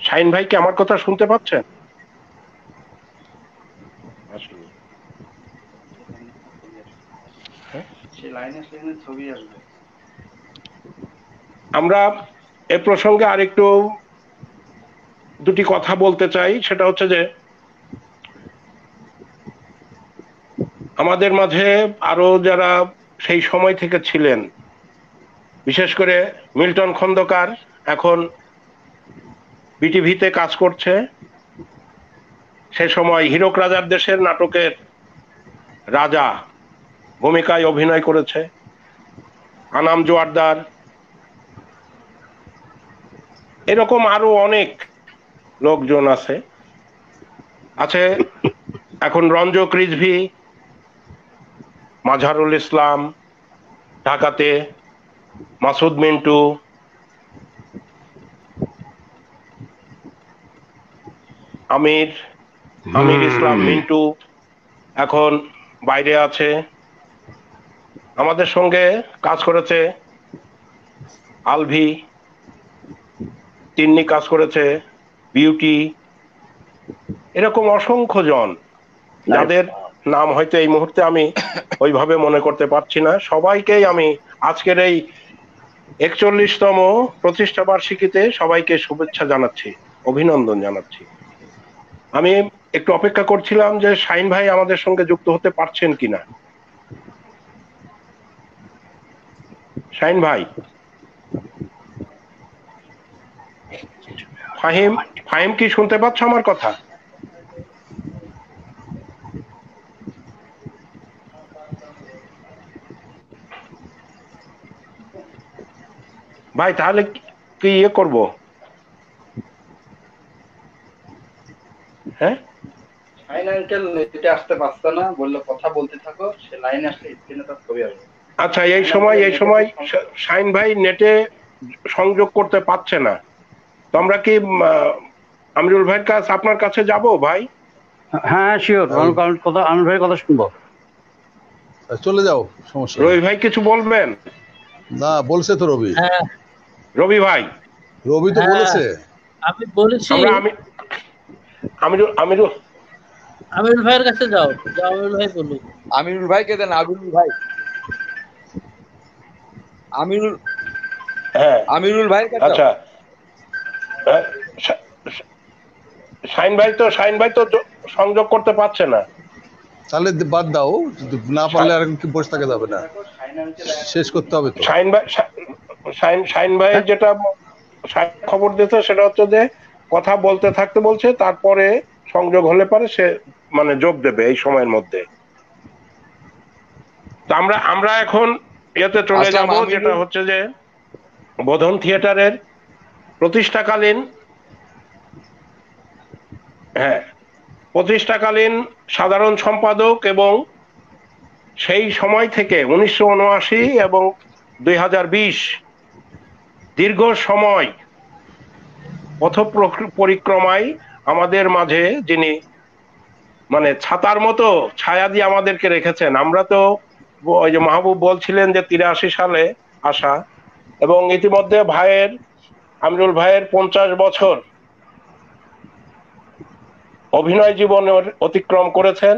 শাহিন ভাই কি আমার কথা শুনতে পাচ্ছেন? আমরা এ প্রসঙ্গে আরেকটু দুটি কথা বলতে চাই। সেটা হচ্ছে যে আমাদের মাঝে আরো যারা সেই সময় থেকে ছিলেন, বিশেষ করে মিল্টন খন্দকার এখন বিটিভিতে কাজ করছে, সে সময় হীরক রাজার দেশের নাটকের রাজা ভূমিকায় অভিনয় করেছে। আনাম জোয়ারদার, এরকম আরো অনেক লোকজন আছে এখন রঞ্জক রিজভি, মাজহারুল ইসলাম ঢাকাতে, মাসুদ মিন্টু, আমির ইসলাম মিন্টু এখন বাইরে আছে। আমাদের সঙ্গে কাজ করেছে আলভি, তিন্নি কাজ করেছে, বিউটি, এরকম অসংখ্য জন যাদের নাম হয়তো এই মুহূর্তে আমি ওইভাবে মনে করতে পারছি না। সবাইকেই আমি আজকের এই 41তম প্রতিষ্ঠা বার্ষিকীতে সবাইকে শুভেচ্ছা জানাচ্ছি, অভিনন্দন জানাচ্ছি। আমি একটু অপেক্ষা করছিলাম যে শাহিন ভাই আমাদের সঙ্গে যুক্ত হতে পারছেন কিনা। শাহিন ভাই, ফাহিম কি শুনতে পাচ্ছ আমার কথা? ভাই তাহলে কি করব? হ্যাঁ, আসতে পারছে না, বললো কথা বলতে থাকো, সে লাইনে আসলে স্ক্রিনে তার ছবি আসবে। আচ্ছা, এই সময় শাহিন ভাই নেটে সংযোগ করতে পারছে না, তো আমরা কি আমিরুল ভাইয়ের কাছে, আপনার কাছে যাব ভাই? হ্যাঁ শিওর, আমির ভাইয়ের কথা শুনবো। চলে যাও, সমস্যা। রবি ভাই কিছু বলবেন? না, বলছে তো রবি। হ্যাঁ রবি ভাই, রবি তো বলেছে। আমি বলেছি আমিরুল ভাইয়ের কাছে যাও, আমিরুল ভাই বলুক। আমিরুল ভাইকে দেন, আমিরুল ভাই, আমিরুল ভাইয়ের কাছে। আচ্ছা, শাহিন ভাই তো সংযোগ করতে পারছে না। তাহলে বাদ দাও, না পারলে আর কি বসে থাকা যাবে না, শেষ করতে হবে তো। শাহিন ভাই যেটা খবর দিয়েছে সেটা হচ্ছে যে কথা বলতে থাকতে বলছে, তারপরে সংযোগ হলে পারে সে যোগ দেবে এই সময়ের মধ্যে। তো আমরা এখন ইয়েতে চলে আসলাম, যাব, আমি যেটা হচ্ছে যে বোধন থিয়েটারের প্রতিষ্ঠাকালীন প্রতিষ্ঠাকালীন সাধারণ সম্পাদক এবং সেই সময় থেকে 1979 এবং 2020 দীর্ঘ সময় পথ পরিক্রমায় আমাদের মাঝে যিনি মানে ছাতার মতো ছায়া দিয়ে আমাদেরকে রেখেছেন। আমরা তো ওই যে মাহবুব বলছিলেন যে 83 সালে আসা, এবং ইতিমধ্যে ভাইয়ের আমিরুল ভাইয়ের 50 বছর অভিনয় জীবনের অতিক্রম করেছেন।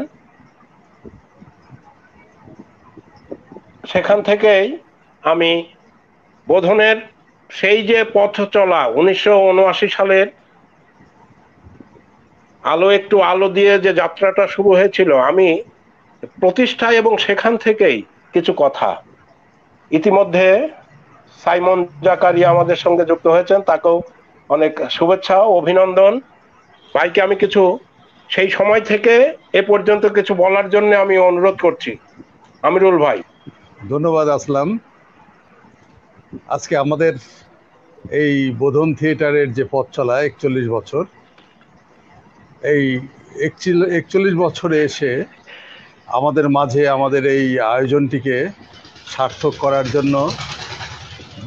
সেখান থেকেই আমি বোধনের সেই যে পথ চলা 1979 সালের আলো একটু আলো দিয়ে যে যাত্রাটা শুরু হয়েছিল, আমি প্রতিষ্ঠা এবং সেখান থেকেই কিছু কথা। ইতিমধ্যে সাইমন জাকারিয়া আমাদের সঙ্গে যুক্ত হয়েছেন, তাকেও অনেক শুভেচ্ছা ও অভিনন্দন। ভাইকে আমি কিছু সেই সময় থেকে এ পর্যন্ত কিছু বলার জন্য আমি অনুরোধ করছি। আমিরুল ভাই। ধন্যবাদ আসলাম। আজকে আমাদের এই বোধন থিয়েটারের যে পথ চলা 41 বছর, এই 41 বছরে এসে আমাদের মাঝে আমাদের এই আয়োজনটিকে সার্থক করার জন্য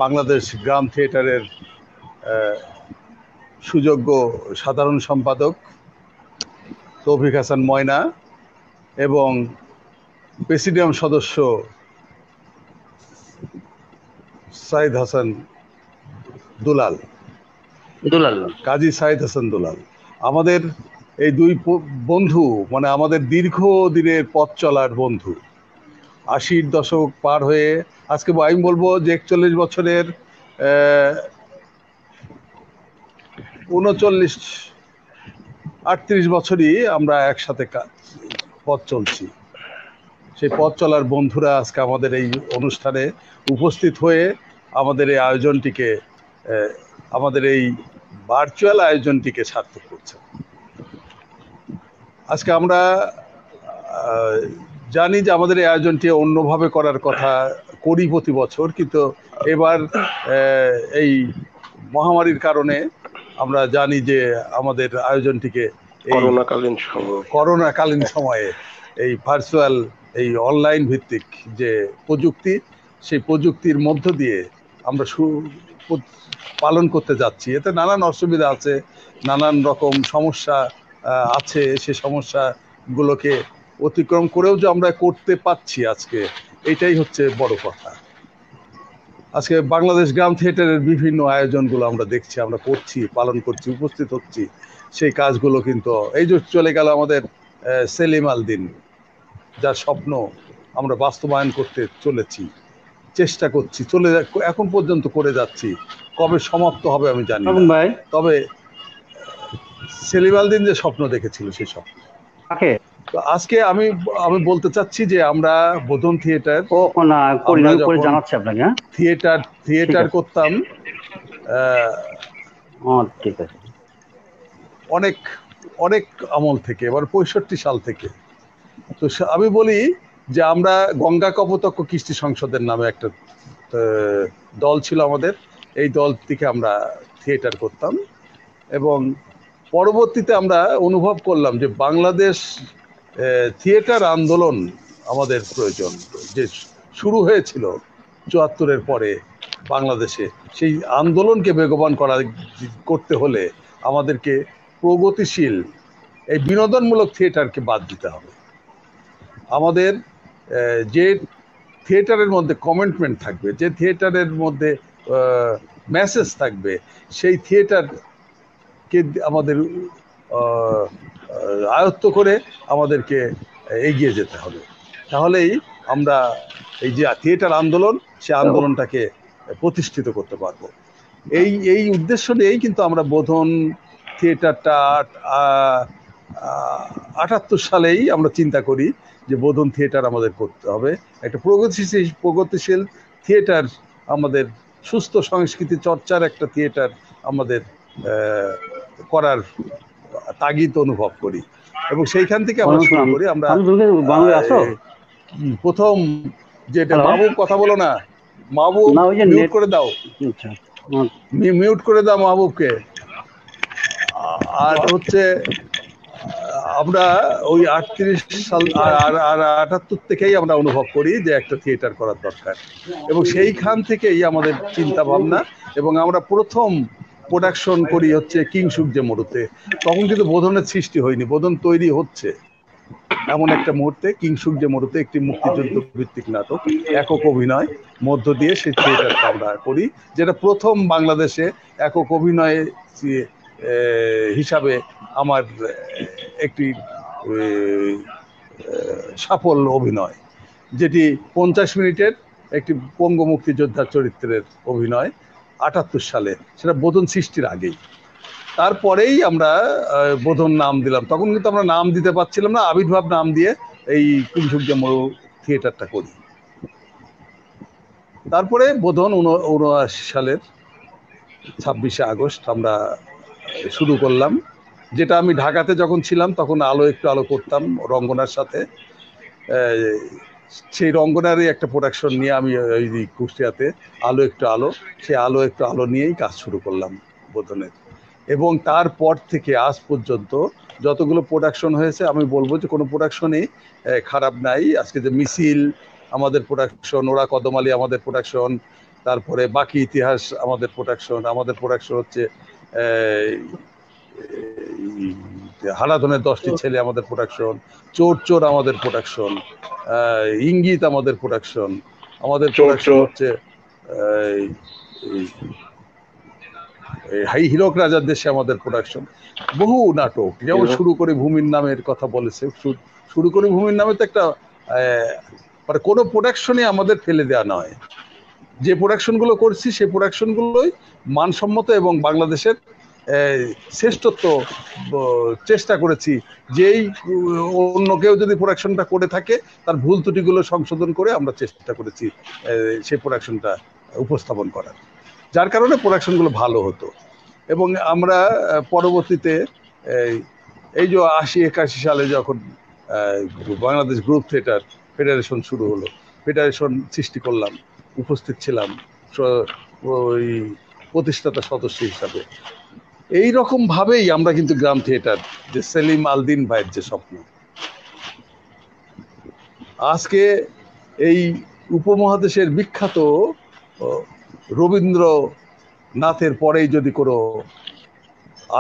বাংলাদেশ গ্রাম থিয়েটারের সুযোগ্য সাধারণ সম্পাদক তৌফিক হাসান ময়না এবং প্রেসিডিয়াম সদস্য সাইদ হাসান দুলাল, কাজী সাইদ হাসান দুলাল, আমাদের এই দুই বন্ধু, মানে আমাদের দীর্ঘদিনের পথ চলার বন্ধু, 80-র দশক পার হয়ে আজকে আমি বলবো যে 41 বছরের 38 বছরই আমরা একসাথে পথ চলছি। সেই পথ চলার বন্ধুরা আজকে আমাদের এই অনুষ্ঠানে উপস্থিত হয়ে আমাদের এই আয়োজনটিকে, আমাদের এই ভার্চুয়াল আয়োজনটিকে সার্থক করছে। আজকে আমরা জানি যে আমাদের এই আয়োজনটি অন্যভাবে করার কথা করি প্রতি বছর, কিন্তু এবার এই মহামারীর কারণে আমরা জানি যে আমাদের আয়োজনটিকে করোনাকালীন সময়ে এই ভার্চুয়াল, এই অনলাইন ভিত্তিক যে প্রযুক্তি, সেই প্রযুক্তির মধ্য দিয়ে আমরা পালন করতে যাচ্ছি। এতে নানান অসুবিধা আছে, নানান রকম সমস্যা আছে। সে সমস্যাগুলোকে অতিক্রম করেও যে আমরা করতে পারছি আজকে, এটাই হচ্ছে বড় কথা। আজকে বাংলাদেশ গ্রাম থিয়েটারের বিভিন্ন আয়োজনগুলো আমরা দেখছি, আমরা করছি, পালন করছি, উপস্থিত হচ্ছি। সেই কাজগুলো কিন্তু এই যে চলে গেল আমাদের সেলিম আল দিন, যার স্বপ্ন আমরা বাস্তবায়ন করতে চলেছি, চেষ্টা করছি, এখন পর্যন্ত করে যাচ্ছি। কবে সমাপ্ত হবে আমি জানি না, তবে সেলিম আল দিন যে স্বপ্ন দেখেছিল সেই স্বপ্ন। তো আজকে আমি বলতে চাচ্ছি যে আমরা বোধন থিয়েটার জানাচ্ছি আপনাকে, থিয়েটার করতাম ঠিক আছে অনেক অনেক আমল থেকে, এবার 65 সাল থেকে। তো আমি বলি যে আমরা গঙ্গা কপোতক্ষ কৃষ্টি সংসদের নামে একটা দল ছিল আমাদের, এই দল থেকে আমরা থিয়েটার করতাম। এবং পরবর্তীতে আমরা অনুভব করলাম যে বাংলাদেশ থিয়েটার আন্দোলন আমাদের প্রয়োজন, যে শুরু হয়েছিল 74-এর পরে বাংলাদেশে। সেই আন্দোলনকে বেগবান করতে হলে আমাদেরকে প্রগতিশীল এই বিনোদনমূলক থিয়েটারকে বাদ দিতে হবে। আমাদের যে থিয়েটারের মধ্যে কমিটমেন্ট থাকবে, যে থিয়েটারের মধ্যে মেসেজ থাকবে, সেই থিয়েটারকে আমাদের আয়ত্ত করে আমাদেরকে এগিয়ে যেতে হবে। তাহলেই আমরা এই যে থিয়েটার আন্দোলন, সে আন্দোলনটাকে প্রতিষ্ঠিত করতে পারবো। এই উদ্দেশ্য নিয়েই কিন্তু আমরা বোধন থিয়েটারটা 78 সালেই আমরা চিন্তা করি যে বোধন থিয়েটার আমাদের করতে হবে, একটা প্রগতিশীল থিয়েটার, আমাদের সুস্থ সংস্কৃতি চর্চার একটা থিয়েটার আমাদের করার তাগিদ অনুভব করি। এবং সেইখান থেকে আমরা শুরু করি। আমরা প্রথম যেটা Hello? মাহবুব কথা বলো না, মাহবুব না, ওই যে মিউট net- করে দাও, আচ্ছা হুম। মিউট করে দাও মাহবুবকে। আর হচ্ছে আমরা ওই 38 সাল আর 78 থেকেই আমরা অনুভব করি যে একটা থিয়েটার করার দরকার, এবং সেইখান থেকেই আমাদের চিন্তা ভাবনা, এবং আমরা প্রথম প্রোডাকশন করি হচ্ছে কিংসুক যে মরুতে। তখন কিন্তু বোধনের সৃষ্টি হয়নি, বোধন তৈরি হচ্ছে এমন একটা মুহূর্তে। কিংসুক যে মরুতে একটি মুক্তিযুদ্ধ ভিত্তিক নাটক, একক অভিনয় মধ্য দিয়ে সেই থিয়েটারটা আমরা করি, যেটা প্রথম বাংলাদেশে একক অভিনয় হিসাবে আমার একটি সাফল্য অভিনয়, যেটি 50 মিনিটের একটি পঙ্গু মুক্তিযোদ্ধার চরিত্রের অভিনয় 78 সালে, সেটা বোধন সৃষ্টির আগেই। তারপরেই আমরা বোধন নাম দিলাম, তখন কিন্তু আমরা নাম দিতে পারছিলাম না, আবির্ভাব নাম দিয়ে এই কিংসুক যে মরু থিয়েটারটা করি। তারপরে বোধন 79 সালের 26শে আগস্ট আমরা শুরু করলাম, যেটা আমি ঢাকাতে যখন ছিলাম তখন একটু আলো করতাম রঙ্গনার সাথে। সেই রঙ্গনারই একটা প্রোডাকশন নিয়ে আমি ওই কুষ্টিয়াতে একটু আলো নিয়েই কাজ শুরু করলাম বোধনের। এবং তারপর থেকে আজ পর্যন্ত যতগুলো প্রোডাকশন হয়েছে, আমি বলবো যে কোনো প্রোডাকশনই খারাপ নাই। আজকে যে মিছিল আমাদের প্রোডাকশন, ওরা কদমালি আমাদের প্রোডাকশন, তারপরে বাকি ইতিহাস আমাদের প্রোডাকশন হচ্ছে হারাধনের 10টি ছেলে আমাদের প্রোডাকশন, চোর আমাদের প্রোডাকশন, ইঙ্গিত আমাদের প্রোডাকশন, আমাদের প্রোডাকশন হচ্ছে হীরক রাজার দেশে আমাদের প্রোডাকশন। বহু নাটক, যেমন শুরু করে ভূমির নামের কথা বলেছে, শুরু করে ভূমির নামে তো একটা মানে কোনো প্রোডাকশনই আমাদের ফেলে দেওয়া নয়। যে প্রোডাকশনগুলো করছি সেই প্রোডাকশনগুলোই মানসম্মত এবং বাংলাদেশের শ্রেষ্ঠত্ব চেষ্টা করেছি, যেই অন্য কেউ যদি প্রোডাকশনটা করে থাকে তার ভুল ত্রুটিগুলো সংশোধন করে আমরা চেষ্টা করেছি সেই প্রোডাকশনটা উপস্থাপন করার, যার কারণে প্রোডাকশনগুলো ভালো হতো। এবং আমরা পরবর্তীতে এই যে 80-81 সালে যখন বাংলাদেশ গ্রুপ থিয়েটার ফেডারেশন শুরু হলো, ফেডারেশন সৃষ্টি করলাম, উপস্থিত ছিলাম ওই প্রতিষ্ঠাতা সদস্য হিসাবে। এই রকম ভাবেই আমরা কিন্তু গ্রাম থিয়েটার, যে সেলিম আলদিন ভাইয়ের যে স্বপ্ন, আজকে এই উপমহাদেশের বিখ্যাত রবীন্দ্রনাথের পরেই যদি কোনো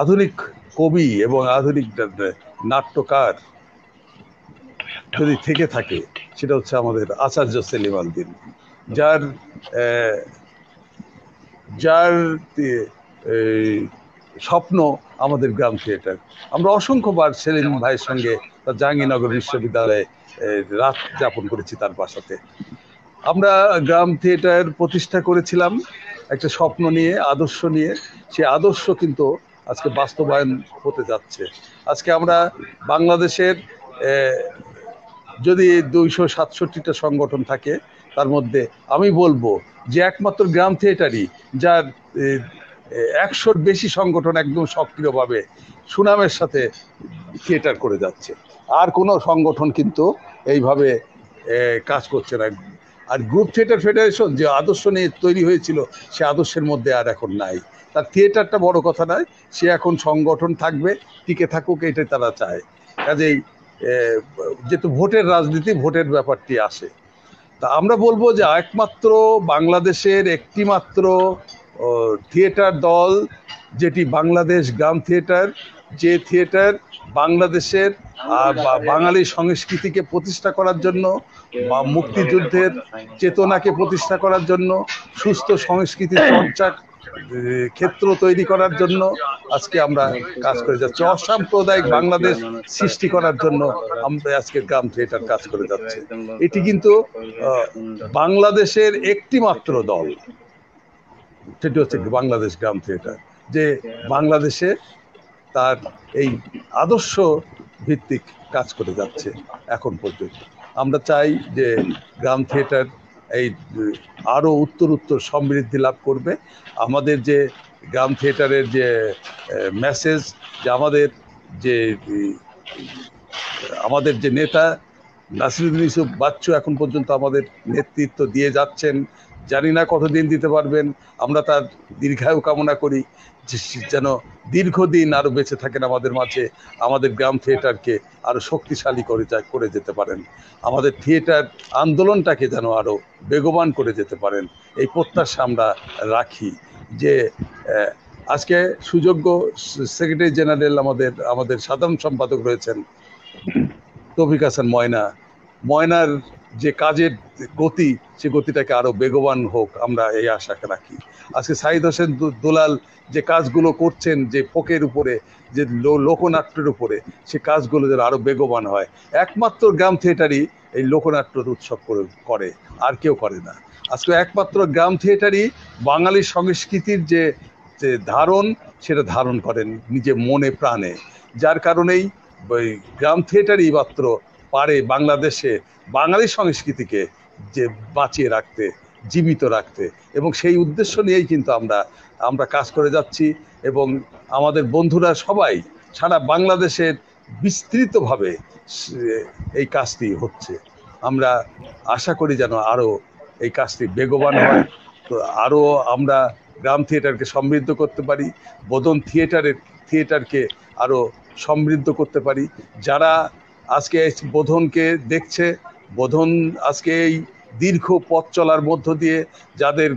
আধুনিক কবি এবং আধুনিক নাট্যকার যদি থেকে থাকে, সেটা হচ্ছে আমাদের আচার্য সেলিম আলদিন, যার স্বপ্ন আমাদের গ্রাম থিয়েটার। আমরা অসংখ্যবার সেলিম ভাইয়ের সঙ্গে তার জাহাঙ্গীরনগর বিশ্ববিদ্যালয়ে রাত যাপন করেছি তার বাসাতে। আমরা গ্রাম থিয়েটার প্রতিষ্ঠা করেছিলাম একটা স্বপ্ন নিয়ে, আদর্শ নিয়ে। সেই আদর্শ কিন্তু আজকে বাস্তবায়ন হতে যাচ্ছে। আজকে আমরা বাংলাদেশের যদি 267টা সংগঠন থাকে, তার মধ্যে আমি বলবো যে একমাত্র গ্রাম থিয়েটারই যার 100-র বেশি সংগঠন একদম সক্রিয়ভাবে সুনামের সাথে থিয়েটার করে যাচ্ছে। আর কোনো সংগঠন কিন্তু এইভাবে কাজ করছে না। আর গ্রুপ থিয়েটার ফেডারেশন যে আদর্শ নিয়ে তৈরি হয়েছিল, সে আদর্শের মধ্যে আর এখন নাই। তার থিয়েটারটা বড় কথা নয়, সে এখন সংগঠন থাকবে, টিকে থাকুক, এটাই তারা চায়। কাজেই যেহেতু ভোটের রাজনীতি, ভোটের ব্যাপারটি আসে, তা আমরা বলবো যে একমাত্র বাংলাদেশের একটি মাত্র থিয়েটার দল যেটি বাংলাদেশ গ্রাম থিয়েটার, যে থিয়েটার বাংলাদেশের বাঙালি সংস্কৃতিকে প্রতিষ্ঠা করার জন্য, বা মুক্তিযুদ্ধের চেতনাকে প্রতিষ্ঠা করার জন্য, সুস্থ সংস্কৃতি চর্চা ক্ষেত্র তৈরি করার জন্য আজকে আমরা কাজ করে যাচ্ছি। অসাম্প্রদায়িক বাংলাদেশ সৃষ্টি করার জন্য আমরা আজকে গ্রাম থিয়েটার কাজ করে যাচ্ছি। এটি কিন্তু বাংলাদেশের একটি মাত্র দল, সেটি হচ্ছে বাংলাদেশ গ্রাম থিয়েটার, যে বাংলাদেশে তার এই আদর্শ ভিত্তিক কাজ করে যাচ্ছে এখন পর্যন্ত। আমরা চাই যে গ্রাম থিয়েটার এই আরো উত্তর সমৃদ্ধি লাভ করবে। আমাদের যে গ্রাম থিয়েটারের যে মেসেজ, যে আমাদের যে নেতা নাসিরুদ্দিন ইউসুফ বাচ্চু এখন পর্যন্ত আমাদের নেতৃত্ব দিয়ে যাচ্ছেন, জানি না কতদিন দিতে পারবেন। আমরা তার দীর্ঘায়ু কামনা করি, যেন দীর্ঘদিন আরো বেঁচে থাকেন আমাদের মাঝে, আমাদের গ্রাম থিয়েটারকে আরো শক্তিশালী করে যেতে পারেন, আমাদের থিয়েটার আন্দোলনটাকে যেন আরো বেগবান করে যেতে পারেন, এই প্রত্যাশা আমরা রাখি। যে আজকে সুযোগ্য সেক্রেটারি জেনারেল আমাদের সাধারণ সম্পাদক রয়েছেন তৌফিক হাসান ময়নার যে কাজের গতি, সে গতিটাকে আরো বেগবান হোক, আমরা এই আশা রাখি। আজকে সাইদ হোসেন দুলাল যে কাজগুলো করছেন, যে ফোকের উপরে, যে লোকনাট্যের উপরে, সে কাজগুলো যেন আরো বেগবান হয়। একমাত্র গ্রাম থিয়েটারই এই লোকনাট্যের উৎসব করে, আর কেউ করে না। আজকে একমাত্র গ্রাম থিয়েটারই বাঙালি সংস্কৃতির যে ধারণ, সেটা ধারণ করেন নিজে মনে প্রাণে, যার কারণেই ওই গ্রাম থিয়েটারই মাত্র পারে বাংলাদেশে বাঙালি সংস্কৃতিকে যে বাঁচিয়ে রাখতে, জীবিত রাখতে, এবং সেই উদ্দেশ্য নিয়েই কিন্তু আমরা কাজ করে যাচ্ছি। এবং আমাদের বন্ধুরা সবাই সারা বাংলাদেশের বিস্তৃতভাবে এই কাজটি হচ্ছে। আমরা আশা করি যেন আরো এই কাজটি বেগবান হয়, তো আরো আমরা গ্রাম থিয়েটারকে সমৃদ্ধ করতে পারি, বোধন থিয়েটারকে আরো সমৃদ্ধ করতে পারি। যারা আজকে বোধনকে দেখছে, বোধন আজকে এই দীর্ঘ পথ চলার মধ্য দিয়ে, যাদের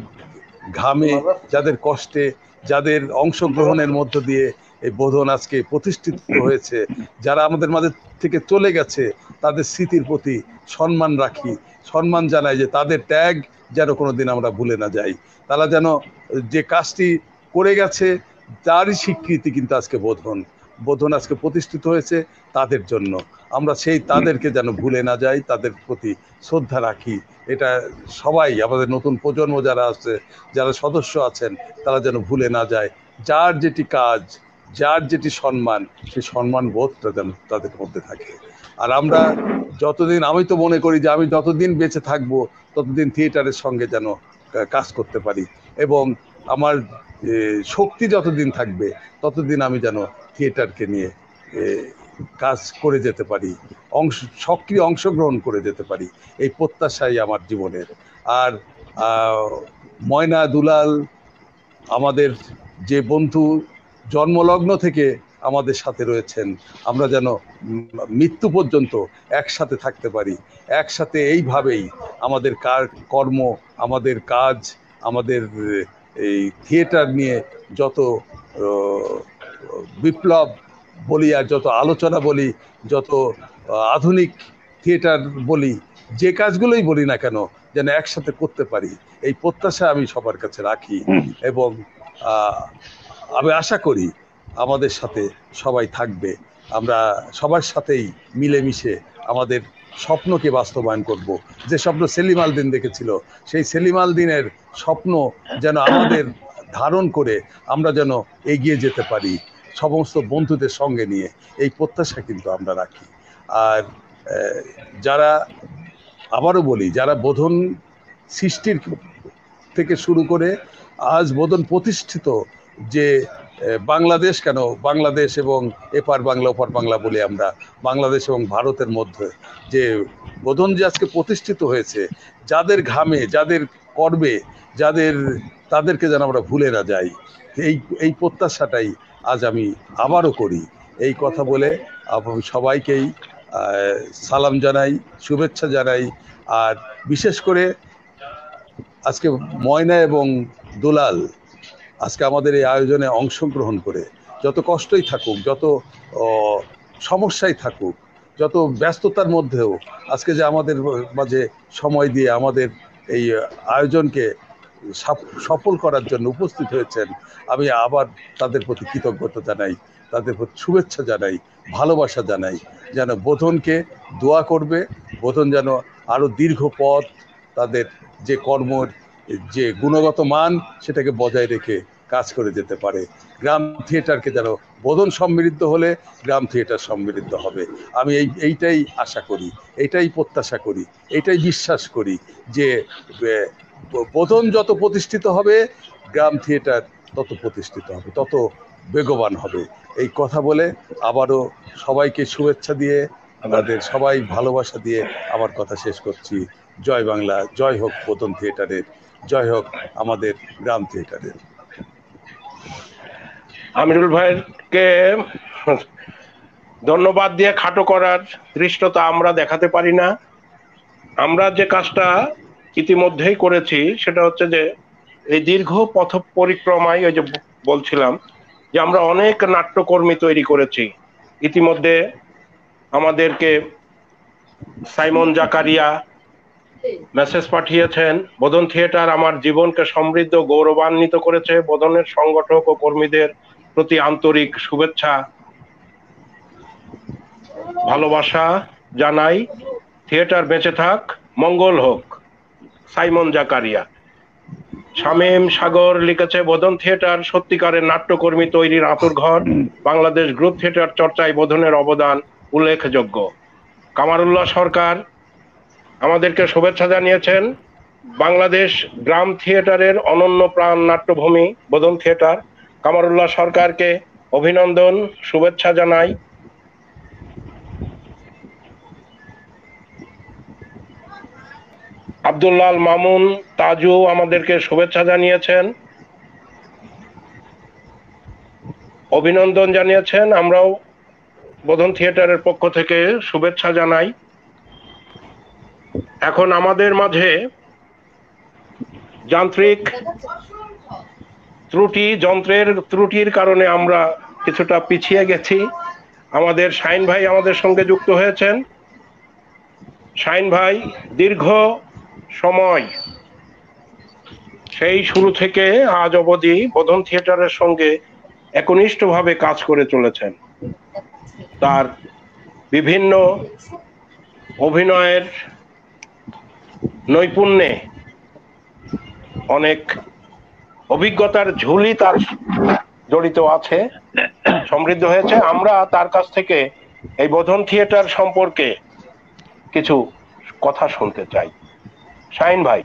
ঘামে, যাদের কষ্টে, যাদের অংশগ্রহণের মধ্য দিয়ে এই বোধন আজকে প্রতিষ্ঠিত হয়েছে, যারা আমাদের মাঝে থেকে চলে গেছে, তাদের স্মৃতির প্রতি সম্মান রাখি, সম্মান জানাই, যে তাদের ত্যাগ যেন কোনোদিন আমরা ভুলে না যাই। তারা যেন যে কাজটি করে গেছে তারই স্বীকৃতি কিন্তু আজকে বোধন আজকে প্রতিষ্ঠিত হয়েছে তাদের জন্য। আমরা সেই তাদেরকে যেন ভুলে না যাই, তাদের প্রতি শ্রদ্ধা রাখি। এটা সবাই, আমাদের নতুন প্রজন্ম যারা আছে, যারা সদস্য আছেন, তারা যেন ভুলে না যায়। যার যেটি কাজ, যার যেটি সম্মান, সেই সম্মান বোধটা যেন তাদের মধ্যে থাকে। আর আমরা যতদিন, আমি তো মনে করি যে আমি যতদিন বেঁচে থাকবো ততদিন থিয়েটারের সঙ্গে যেন কাজ করতে পারি, এবং আমার শক্তি যতদিন থাকবে ততদিন আমি যেন থিয়েটারকে নিয়ে কাজ করে যেতে পারি, সক্রিয় অংশগ্রহণ করে যেতে পারি, এই প্রত্যাশাই আমার জীবনের। আর ময়না দুলাল আমাদের যে বন্ধু, জন্মলগ্ন থেকে আমাদের সাথে রয়েছেন, আমরা যেন মৃত্যু পর্যন্ত একসাথে থাকতে পারি, একসাথে এইভাবেই আমাদের কর্ম, আমাদের কাজ, আমাদের এই থিয়েটার নিয়ে যত বিপ্লব বলি, আর যত আলোচনা বলি, যত আধুনিক থিয়েটার বলি, যে কাজগুলোই বলি না কেন, যেন একসাথে করতে পারি, এই প্রত্যাশা আমি সবার কাছে রাখি। এবং আমি আশা করি আমাদের সাথে সবাই থাকবে, আমরা সবার সাথেই মিলেমিশে আমাদের স্বপ্নকে বাস্তবায়ন করব। যে স্বপ্ন সেলিম আল দীন দেখেছিল, সেই সেলিম আল দীনের স্বপ্ন যেন আমাদের ধারণ করে আমরা যেন এগিয়ে যেতে পারি সমস্ত বন্ধুদের সঙ্গে নিয়ে, এই প্রত্যাশা কিন্তু আমরা রাখি। আর যারা, আবারও বলি, যারা বোধন সৃষ্টির থেকে শুরু করে আজ বোধন প্রতিষ্ঠিত, যে বাংলাদেশ কেন, বাংলাদেশ এবং এপার বাংলা ওপার বাংলা বলে আমরা, বাংলাদেশ এবং ভারতের মধ্যে যে বোধন যে আজকে প্রতিষ্ঠিত হয়েছে, যাদের ঘামে, যাদের কর্মে, তাদেরকে যেন আমরা ভুলে না যাই, এই প্রত্যাশাটাই আজ আমি আবারও করি। এই কথা বলে আমি সবাইকেই সালাম জানাই, শুভেচ্ছা জানাই। আর বিশেষ করে আজকে ময়না এবং দুলাল আজকে আমাদের এই আয়োজনে অংশগ্রহণ করে, যত কষ্টই থাকুক, যত সমস্যাই থাকুক, যত ব্যস্ততার মধ্যেও আজকে যে আমাদের মাঝে সময় দিয়ে আমাদের এই আয়োজনকে সফল করার জন্য উপস্থিত হয়েছেন, আমি আবার তাদের প্রতি কৃতজ্ঞতা জানাই, তাদের প্রতি শুভেচ্ছা জানাই, ভালোবাসা জানাই। যেন বোধনকে দোয়া করবে, বোধন যেন আরো দীর্ঘ পথ, তাদের যে কর্মর যে গুণগত মান, সেটাকে বজায় রেখে কাজ করে যেতে পারে। গ্রাম থিয়েটারকে যেন, বোধন সমৃদ্ধ হলে গ্রাম থিয়েটার সমৃদ্ধ হবে। আমি এইটাই আশা করি, এইটাই প্রত্যাশা করি, এইটাই বিশ্বাস করি যে বোধন যত প্রতিষ্ঠিত হবে, গ্রাম থিয়েটার তত প্রতিষ্ঠিত হবে, তত বেগবান হবে। এই কথা বলে আবারও সবাইকে শুভেচ্ছা দিয়ে আমাদের সবাই ভালোবাসা দিয়ে আমার কথা শেষ করছি। জয় বাংলা, জয় হোক বোধন থিয়েটারের, জয় হোক আমাদের গ্রাম থিয়েটারের। আমিরুল ভাইকে ধন্যবাদ দিয়ে খাটো করার দৃষ্টতা আমরা দেখাতে পারি না। আমরা যে কাজটা ইতিমধ্যেই করেছি সেটা হচ্ছে যে এই দীর্ঘ পথ পরিক্রমায় ওই যে বলছিলাম যে আমরা অনেক নাট্যকর্মী তৈরি করেছি। ইতিমধ্যে আমাদেরকে সাইমন জাকারিয়া মেসেজ পাঠিয়েছেন, বোধন থিয়েটার আমার জীবনকে সমৃদ্ধ গৌরবান্বিত করেছে। বোধনের সংগঠক ও কর্মীদের প্রতি আন্তরিক শুভেচ্ছা ভালোবাসা জানাই। থিয়েটার বেঁচে থাক, মঙ্গল হোক। সাইমন জাকারিয়া। শামীম সাগর লিখেছে, বোধন থিয়েটার সত্যিকারের নাট্যকর্মী তৈরির আঁতুড়ঘর। বাংলাদেশ গ্রুপ থিয়েটার চর্চায় বোধনের অবদান উল্লেখযোগ্য। কামারুল্লাহ সরকার আমাদেরকে শুভেচ্ছা জানিয়েছেন। বাংলাদেশ গ্রাম থিয়েটারের অনন্য প্রাণ নাট্যভূমি বোধন থিয়েটার। কামারুল্লাহ সরকারকে অভিনন্দন, শুভেচ্ছা জানাই। আব্দুল্লাহ মামুন তাজু আমাদেরকে শুভেচ্ছা জানিয়েছেন, অভিনন্দন জানিয়েছেন। আমরাও বোধন থিয়েটারের পক্ষ থেকে শুভেচ্ছা জানাই। এখন আমাদের মাঝে যান্ত্রিক ত্রুটি, যন্ত্রের ত্রুটির কারণে আমরা কিছুটা পিছিয়ে গেছি। আমাদের শাইন ভাই আমাদের সঙ্গে যুক্ত হয়েছেন। শাইন ভাই দীর্ঘ সময় সেই শুরু থেকে আজ অবধি বোধন থিয়েটারের সঙ্গে একনিষ্ঠভাবে কাজ করে চলেছেন। তার বিভিন্ন অভিনয়ের নৈপুণ্যে অনেক অভিজ্ঞতার ঝুলি তার জড়িত আছে, সমৃদ্ধ হয়েছে। আমরা তার কাছ থেকে এই বোধন থিয়েটার সম্পর্কে কিছু কথা শুনতে চাই। শাহিন ভাই।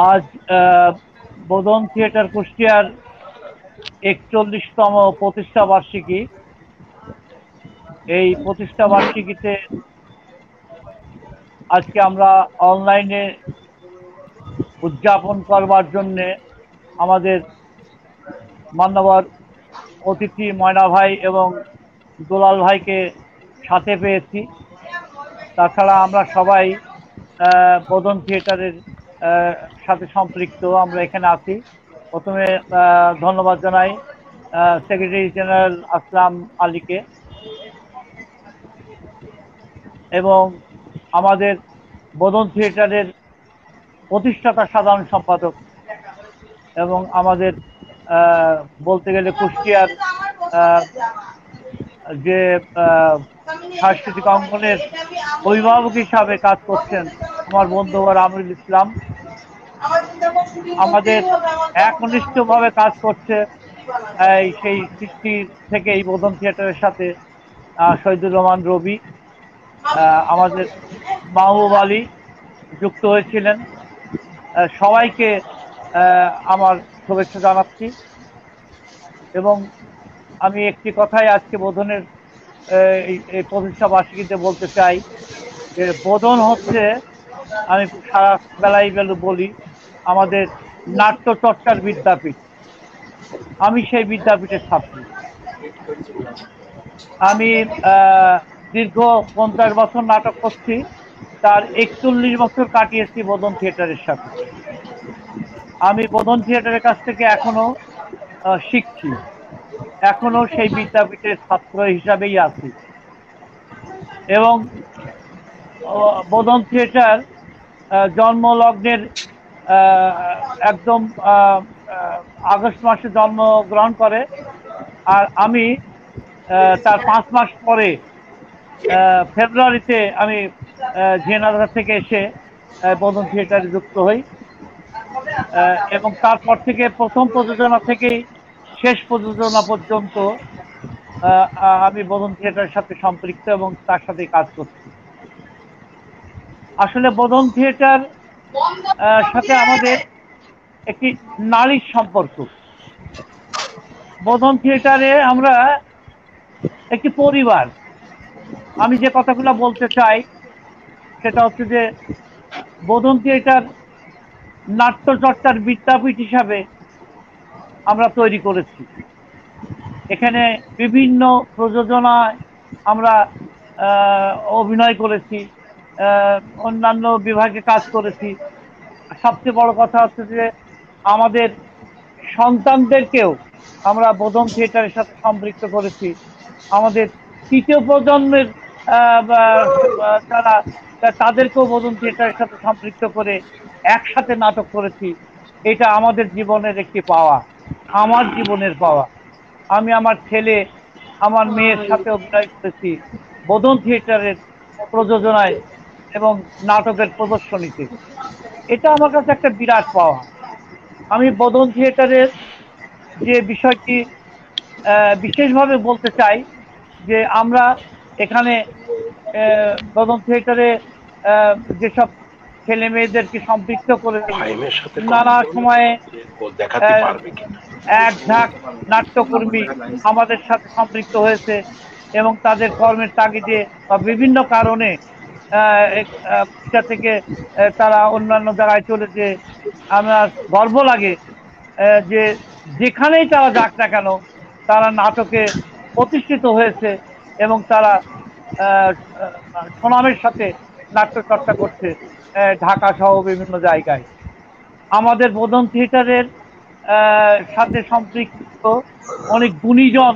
আজ বোধন থিয়েটার কুষ্টিয়ার 41তম প্রতিষ্ঠা বার্ষিকী। এই প্রতিষ্ঠা বার্ষিকীতে আজকে আমরা অনলাইনে উদযাপন করবার জন্য আমাদের মান্যবর অতিথি ময়না ভাই এবং দুলাল ভাইকে সাথে পেয়েছি। তাছাড়া আমরা সবাই বোধন থিয়েটারের সাথে সম্পৃক্ত, আমরা এখানে আছি। প্রথমে ধন্যবাদ জানাই সেক্রেটারি জেনারেল আসলাম আলীকে এবং আমাদের বোধন থিয়েটারের প্রতিষ্ঠাতা সাধারণ সম্পাদক এবং আমাদের বলতে গেলে কুষ্টিয়ার যে সাংস্কৃতিক অঙ্গনের অভিভাবক হিসাবে কাজ করছেন আমার বন্ধু আমিরুল ইসলাম। আমাদের একনিষ্ঠভাবে কাজ করছে সেই সৃষ্টি থেকে এই বোধন থিয়েটারের সাথে শহীদুর রহমান রবি, আমাদের মাহবুব আলী যুক্ত হয়েছিলেন। সবাইকে আমার শুভেচ্ছা জানাচ্ছি এবং আমি একটি কথাই আজকে বোধনের এই প্রতিষ্ঠা বার্ষিকীতে বলতে চাই যে বোধন হচ্ছে, আমি সারা বেলায় বলি, আমাদের নাট্য চর্চার বিদ্যাপীঠ। আমি সেই বিদ্যাপীঠের ছাত্র। আমি দীর্ঘ 50 বছর নাটক করছি, তার 41 বছর কাটিয়েছি বোধন থিয়েটারের সাথে। আমি বোধন থিয়েটারের কাছ থেকে এখনো শিখছি, এখনো সেই বিদ্যাপীঠের ছাত্র হিসাবেই আছি। এবং বোধন থিয়েটার জন্মলগ্নের একদম আগস্ট মাসে জন্মগ্রহণ করে, আর আমি তার 5 মাস পরে ফেব্রুয়ারিতে আমি ঝিনাইদহ থেকে এসে বোধন থিয়েটারে যুক্ত হই এবং তারপর থেকে প্রথম প্রযোজনা থেকেই শেষ প্রযোজনা পর্যন্ত আমি বোধন থিয়েটারের সাথে সম্পৃক্ত এবং তার সাথে কাজ করছি। আসলে বোধন থিয়েটার সাথে আমাদের একটি নারীর সম্পর্ক। বোধন থিয়েটারে আমরা একটি পরিবার, আমি যে কথাগুলো বলতে চাই সেটা হচ্ছে যে বোধন থিয়েটার নাট্যচর্চার বিদ্যাপীঠ হিসাবে আমরা তৈরি করেছি। এখানে বিভিন্ন প্রযোজনায় আমরা অভিনয় করেছি, অন্যান্য বিভাগে কাজ করেছি। সবচেয়ে বড় কথা হচ্ছে যে আমাদের সন্তানদেরকেও আমরা বোধন থিয়েটারের সাথে সম্পৃক্ত করেছি। আমাদের তৃতীয় প্রজন্মের যারা তাদেরকেও বোধন থিয়েটারের সাথে সম্পৃক্ত করে একসাথে নাটক করেছি। এটা আমাদের জীবনের একটি পাওয়া, আমার জীবনের পাওয়া। আমি আমার ছেলে, আমার মেয়ের সাথে অভিনয় করেছি বোধন থিয়েটারের প্রযোজনায় এবং নাটকের প্রদর্শনীতে। এটা আমার কাছে একটা বিরাট পাওয়া। আমি বোধন থিয়েটারের যে বিষয়টি বিশেষভাবে বলতে চাই যে আমরা এখানে বোধন থিয়েটারে যেসব ছেলে মেয়েদেরকে সম্পৃক্ত করে নানা সময়ে এক ঝাঁক নাট্যকর্মী আমাদের সাথে সম্পৃক্ত হয়েছে এবং তাদের কর্মের তাগিদে বা বিভিন্ন কারণে এটা থেকে তারা অন্যান্য জায়গায় চলেছে। আমার গর্ব লাগে যে যেখানেই তারা যাক না কেন তারা নাটকে প্রতিষ্ঠিত হয়েছে এবং তারা সুনামের সাথে নাট্য চর্চা করছে ঢাকা সহ বিভিন্ন জায়গায়। আমাদের বোধন থিয়েটারের সাথে সম্পৃক্ত অনেক গুণীজন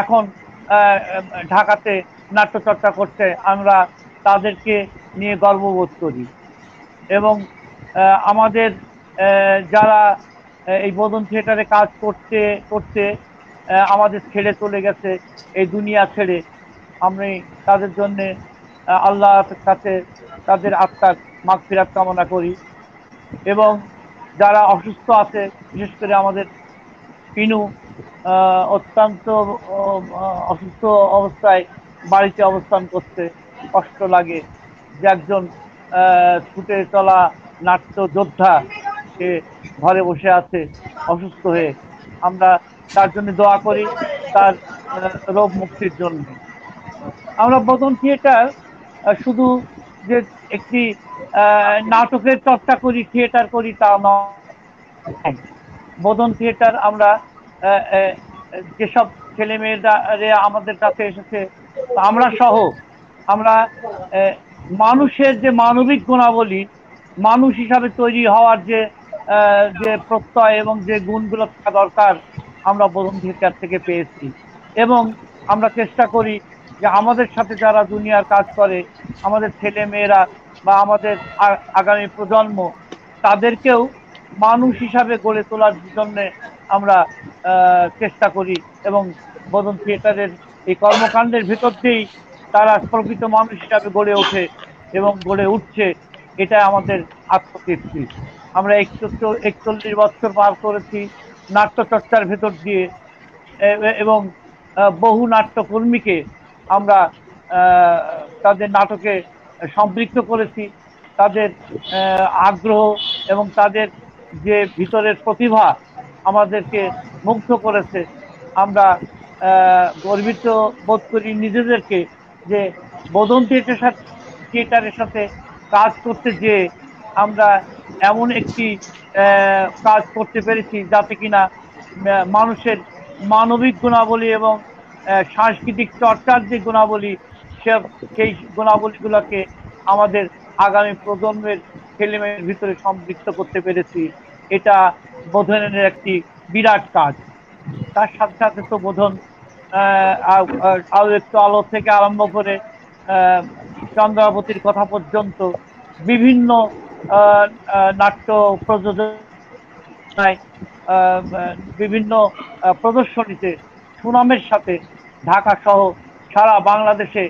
এখন ঢাকাতে নাট্যচর্চা করছে। আমরা তাদেরকে নিয়ে গর্ববোধ করি এবং আমাদের যারা এই বোধন থিয়েটারে কাজ করতে করতে আমাদের ছেড়ে চলে গেছে এই দুনিয়া ছেড়ে, আমি তাদের জন্যে আল্লাহর কাছে তাদের আত্মার মাগফিরাত কামনা করি। এবং যারা অসুস্থ আছে, বিশেষ করে আমাদের পিনু অত্যন্ত অসুস্থ অবস্থায় বাড়িতে অবস্থান করতে কষ্ট লাগে যে একজন ছুটে চলা নাট্য যোদ্ধা সে ঘরে বসে আছে অসুস্থ হয়ে। আমরা তার জন্য দোয়া করি, তার রোগ মুক্তির জন্য। আমরা বোধন থিয়েটার শুধু যে একটি নাটকের চর্চা করি, থিয়েটার করি তা নয়। বোধন থিয়েটার আমরা যেসব ছেলে মেয়েরা আমাদের কাছে এসেছে আমরা সহ আমরা মানুষের যে মানবিক গুণাবলী, মানুষ হিসাবে তৈরি হওয়ার যে প্রত্যয় এবং যে গুণগুলো থাকা দরকার আমরা বোধন থিয়েটার থেকে পেয়েছি। এবং আমরা চেষ্টা করি যে আমাদের সাথে যারা দুনিয়ার কাজ করে, আমাদের ছেলে মেয়েরা বা আমাদের আগামী প্রজন্ম, তাদেরকেও মানুষ হিসাবে গড়ে তোলার জন্য আমরা চেষ্টা করি এবং বোধন থিয়েটারের এই কর্মকাণ্ডের ভিতর দিয়েই তারা প্রকৃত মানুষ হিসাবে গড়ে ওঠে এবং গড়ে উঠছে। এটা আমাদের আত্মতৃপ্তি। আমরা 41 বছর পার করেছি নাট্যচর্চার ভেতর দিয়ে এবং বহু নাট্যকর্মীকে আমরা তাদের নাটকে সম্পৃক্ত করেছি। তাদের আগ্রহ এবং তাদের যে ভিতরের প্রতিভা আমাদেরকে মুগ্ধ করেছে। আমরা গর্বিত বোধ করি নিজেদেরকে যে বোধন থিয়েটারের সাথে কাজ করতে যে আমরা এমন একটি কাজ করতে পেরেছি যাতে কিনা মানুষের মানবিক গুণাবলী এবং সাংস্কৃতিক চর্চার যে গুণাবলী সেই গুণাবলীগুলোকে আমাদের আগামী প্রজন্মের ছেলেমেয়ের ভিতরে সম্পৃক্ত করতে পেরেছি। এটা বোধনের একটি বিরাট কাজ। তার সাথে সাথে তো বোধন আরো একটু আলো থেকে আরম্ভ করে চন্দ্রাবতীর কথা পর্যন্ত বিভিন্ন নাট্য প্রযোজনায় বিভিন্ন প্রদর্শনীতে সুনামের সাথে ঢাকা সহ সারা বাংলাদেশে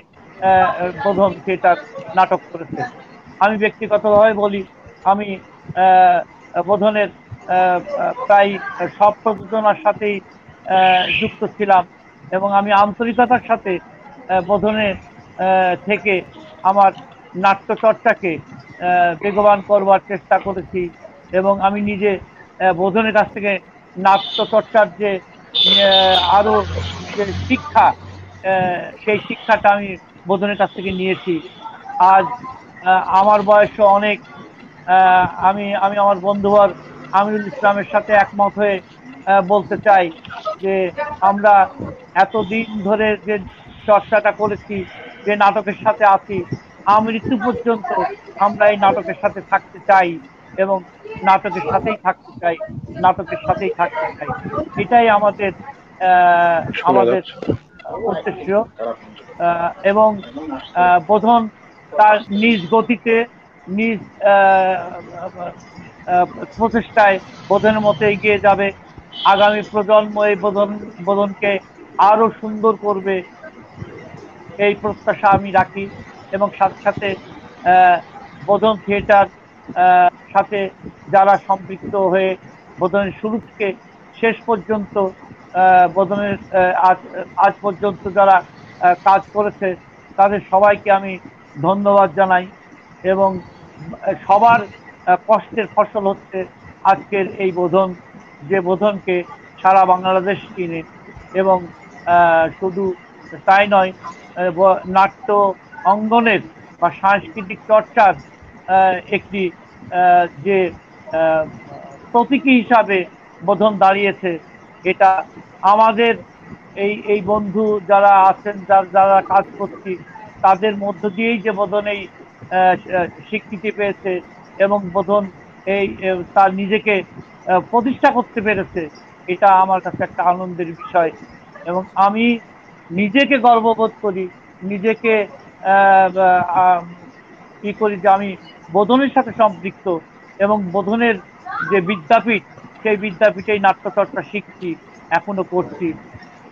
বোধন থিয়েটার নাটক করেছে। আমি ব্যক্তিগতভাবে বলি, আমি বোধনের প্রায় সব প্রযোজনার সাথেই যুক্ত ছিলাম এবং আমি আন্তরিকতার সাথে বোধনের থেকে আমার নাট্যচর্চাকে বেগবান করবার চেষ্টা করেছি এবং আমি নিজে বোধনের কাছ থেকে নাট্যচর্চার যে আরো যে শিক্ষা, সেই শিক্ষাটা আমি বোধনের কাছ থেকে নিয়েছি। আজ আমার বয়সও অনেক, আমি আমি আমার বন্ধুবর আমিরুল ইসলামের সাথে একমত হয়ে বলতে চাই যে আমরা এতদিন ধরে যে চর্চাটা করেছি, যে নাটকের সাথে আছি, মৃত্যু পর্যন্ত আমরা এই নাটকের সাথে থাকতে চাই এবং নাটকের সাথেই থাকতে চাই, নাটকের সাথেই থাকতে চাই। এটাই আমাদের আমাদের উদ্দেশ্য। এবং বোধন তার নিজ গতিতে, নিজ প্রচেষ্টায় বোধনের মতো এগিয়ে যাবে। আগামী প্রজন্ম এই বোধনকে আরো সুন্দর করবে, এই প্রত্যাশা আমি রাখি। এবং সাথে সাথে বোধন থিয়েটার সাথে যারা সম্পৃক্ত হয়ে বোধনের শুরু থেকে শেষ পর্যন্ত বোধনের আজ পর্যন্ত যারা কাজ করেছে তাদের সবাইকে আমি ধন্যবাদ জানাই। এবং সবার কষ্টের ফসল হচ্ছে আজকের এই বোধন, যে বোধনকে সারা বাংলাদেশ চিনে। এবং শুধু তাই নয়, নাট্য অঙ্গনের বা সাংস্কৃতিক চর্চার একটি যে প্রতীকী হিসাবে বোধন দাঁড়িয়েছে, এটা আমাদের এই বন্ধু যারা আছেন, যারা কাজ করছি, তাদের মধ্য দিয়েই যে বোধন এই স্বীকৃতি পেয়েছে এবং বোধন এই তার নিজেকে প্রতিষ্ঠা করতে পেরেছে, এটা আমার কাছে একটা আনন্দের বিষয়। এবং আমি নিজেকে গর্ববোধ করি, নিজেকে কি করি যে আমি বোধনের সাথে সম্পৃক্ত এবং বোধনের যে বিদ্যাপীঠ, সেই বিদ্যাপীঠেই নাট্যচর্চা শিখছি, এখনো করছি।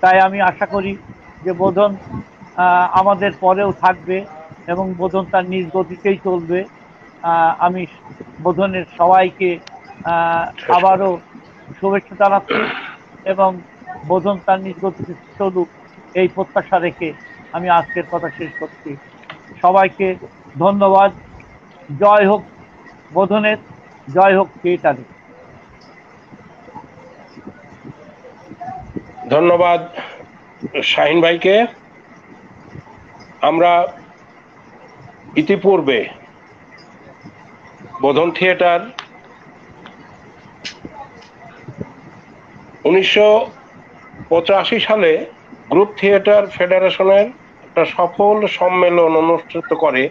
তাই আমি আশা করি যে বোধন আমাদের পরেও থাকবে এবং বোধন তার নিজ গতিতেই চলবে। আমি বোধনের সবাইকে আবারও শুভেচ্ছা জানাচ্ছি এবং বোধন তার নিজ গতিতে চলুক, এই প্রত্যাশা রেখে আমি আজকের কথা শেষ করছি। সবাইকে ধন্যবাদ। জয় হোক বোধনের, জয় হোক থিয়েটারের। ধন্যবাদ শাহিন ভাইকে। আমরা ইতিপূর্বে বোধন থিয়েটার 1985 সালে গ্রুপ থিয়েটার ফেডারেশনের একটা সফল সম্মেলন অনুষ্ঠিত করে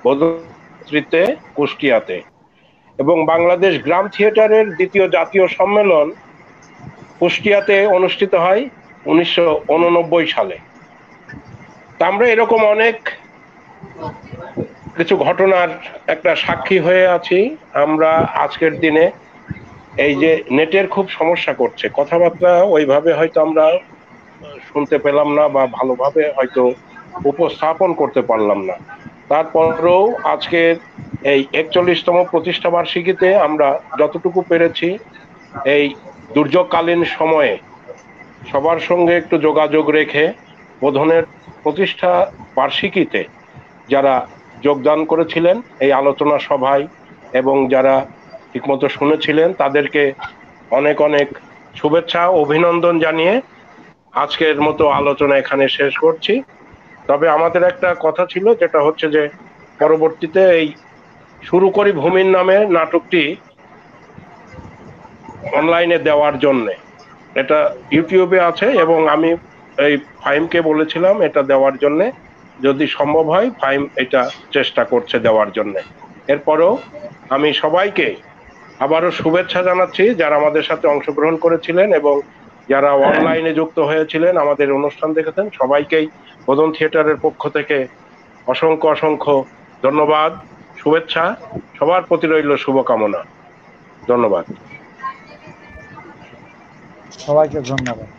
বোধনৃত্যে কুষ্টিয়াতে, এবং বাংলাদেশ গ্রাম থিয়েটারের দ্বিতীয় জাতীয় সম্মেলন কুষ্টিয়াতে অনুষ্ঠিত হয় 1989 সালে। তা আমরা এরকম অনেক কিছু ঘটনার একটা সাক্ষী হয়ে আছি। আমরা আজকের দিনে এই যে নেটের খুব সমস্যা করছে, কথাবার্তা ওইভাবে হয়তো আমরা শুনতে পেলাম না বা ভালোভাবে হয়তো উপস্থাপন করতে পারলাম না। তারপরেও আজকের এই 41তম প্রতিষ্ঠা বার্ষিকীতে আমরা যতটুকু পেরেছি এই দুর্যোগকালীন সময়ে সবার সঙ্গে একটু যোগাযোগ রেখে বোধনের প্রতিষ্ঠা বার্ষিকীতে যারা যোগদান করেছিলেন এই আলোচনা সভায় এবং যারা ঠিকমতো শুনেছিলেন তাদেরকে অনেক অনেক শুভেচ্ছা অভিনন্দন জানিয়ে আজকের মতো আলোচনা এখানে শেষ করছি। তবে আমাদের একটা কথা ছিল, যেটা হচ্ছে যে পরবর্তীতে এই শুরু করি ভূমির নামে নাটকটি অনলাইনে দেওয়ার জন্যে, এটা ইউটিউবে আছে এবং আমি এই ফাইমকে বলেছিলাম এটা দেওয়ার জন্যে, যদি সম্ভব হয় ফাইম এটা চেষ্টা করছে দেওয়ার জন্যে। এরপরেও আমি সবাইকে আবারও শুভেচ্ছা জানাচ্ছি যারা আমাদের সাথে অংশগ্রহণ করেছিলেন এবং যারা অনলাইনে যুক্ত হয়েছিলেন, আমাদের অনুষ্ঠান দেখেছেন, সবাইকেই বোধন থিয়েটারের পক্ষ থেকে অসংখ্য অসংখ্য ধন্যবাদ, শুভেচ্ছা, সবার প্রতি রইল শুভকামনা। ধন্যবাদ সবাইকে, ধন্যবাদ।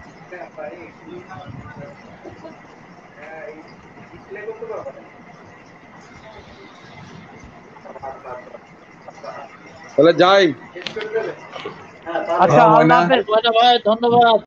তাহলে যাই। আচ্ছা, আল্লাহ হাফেজ। ধন্যবাদ।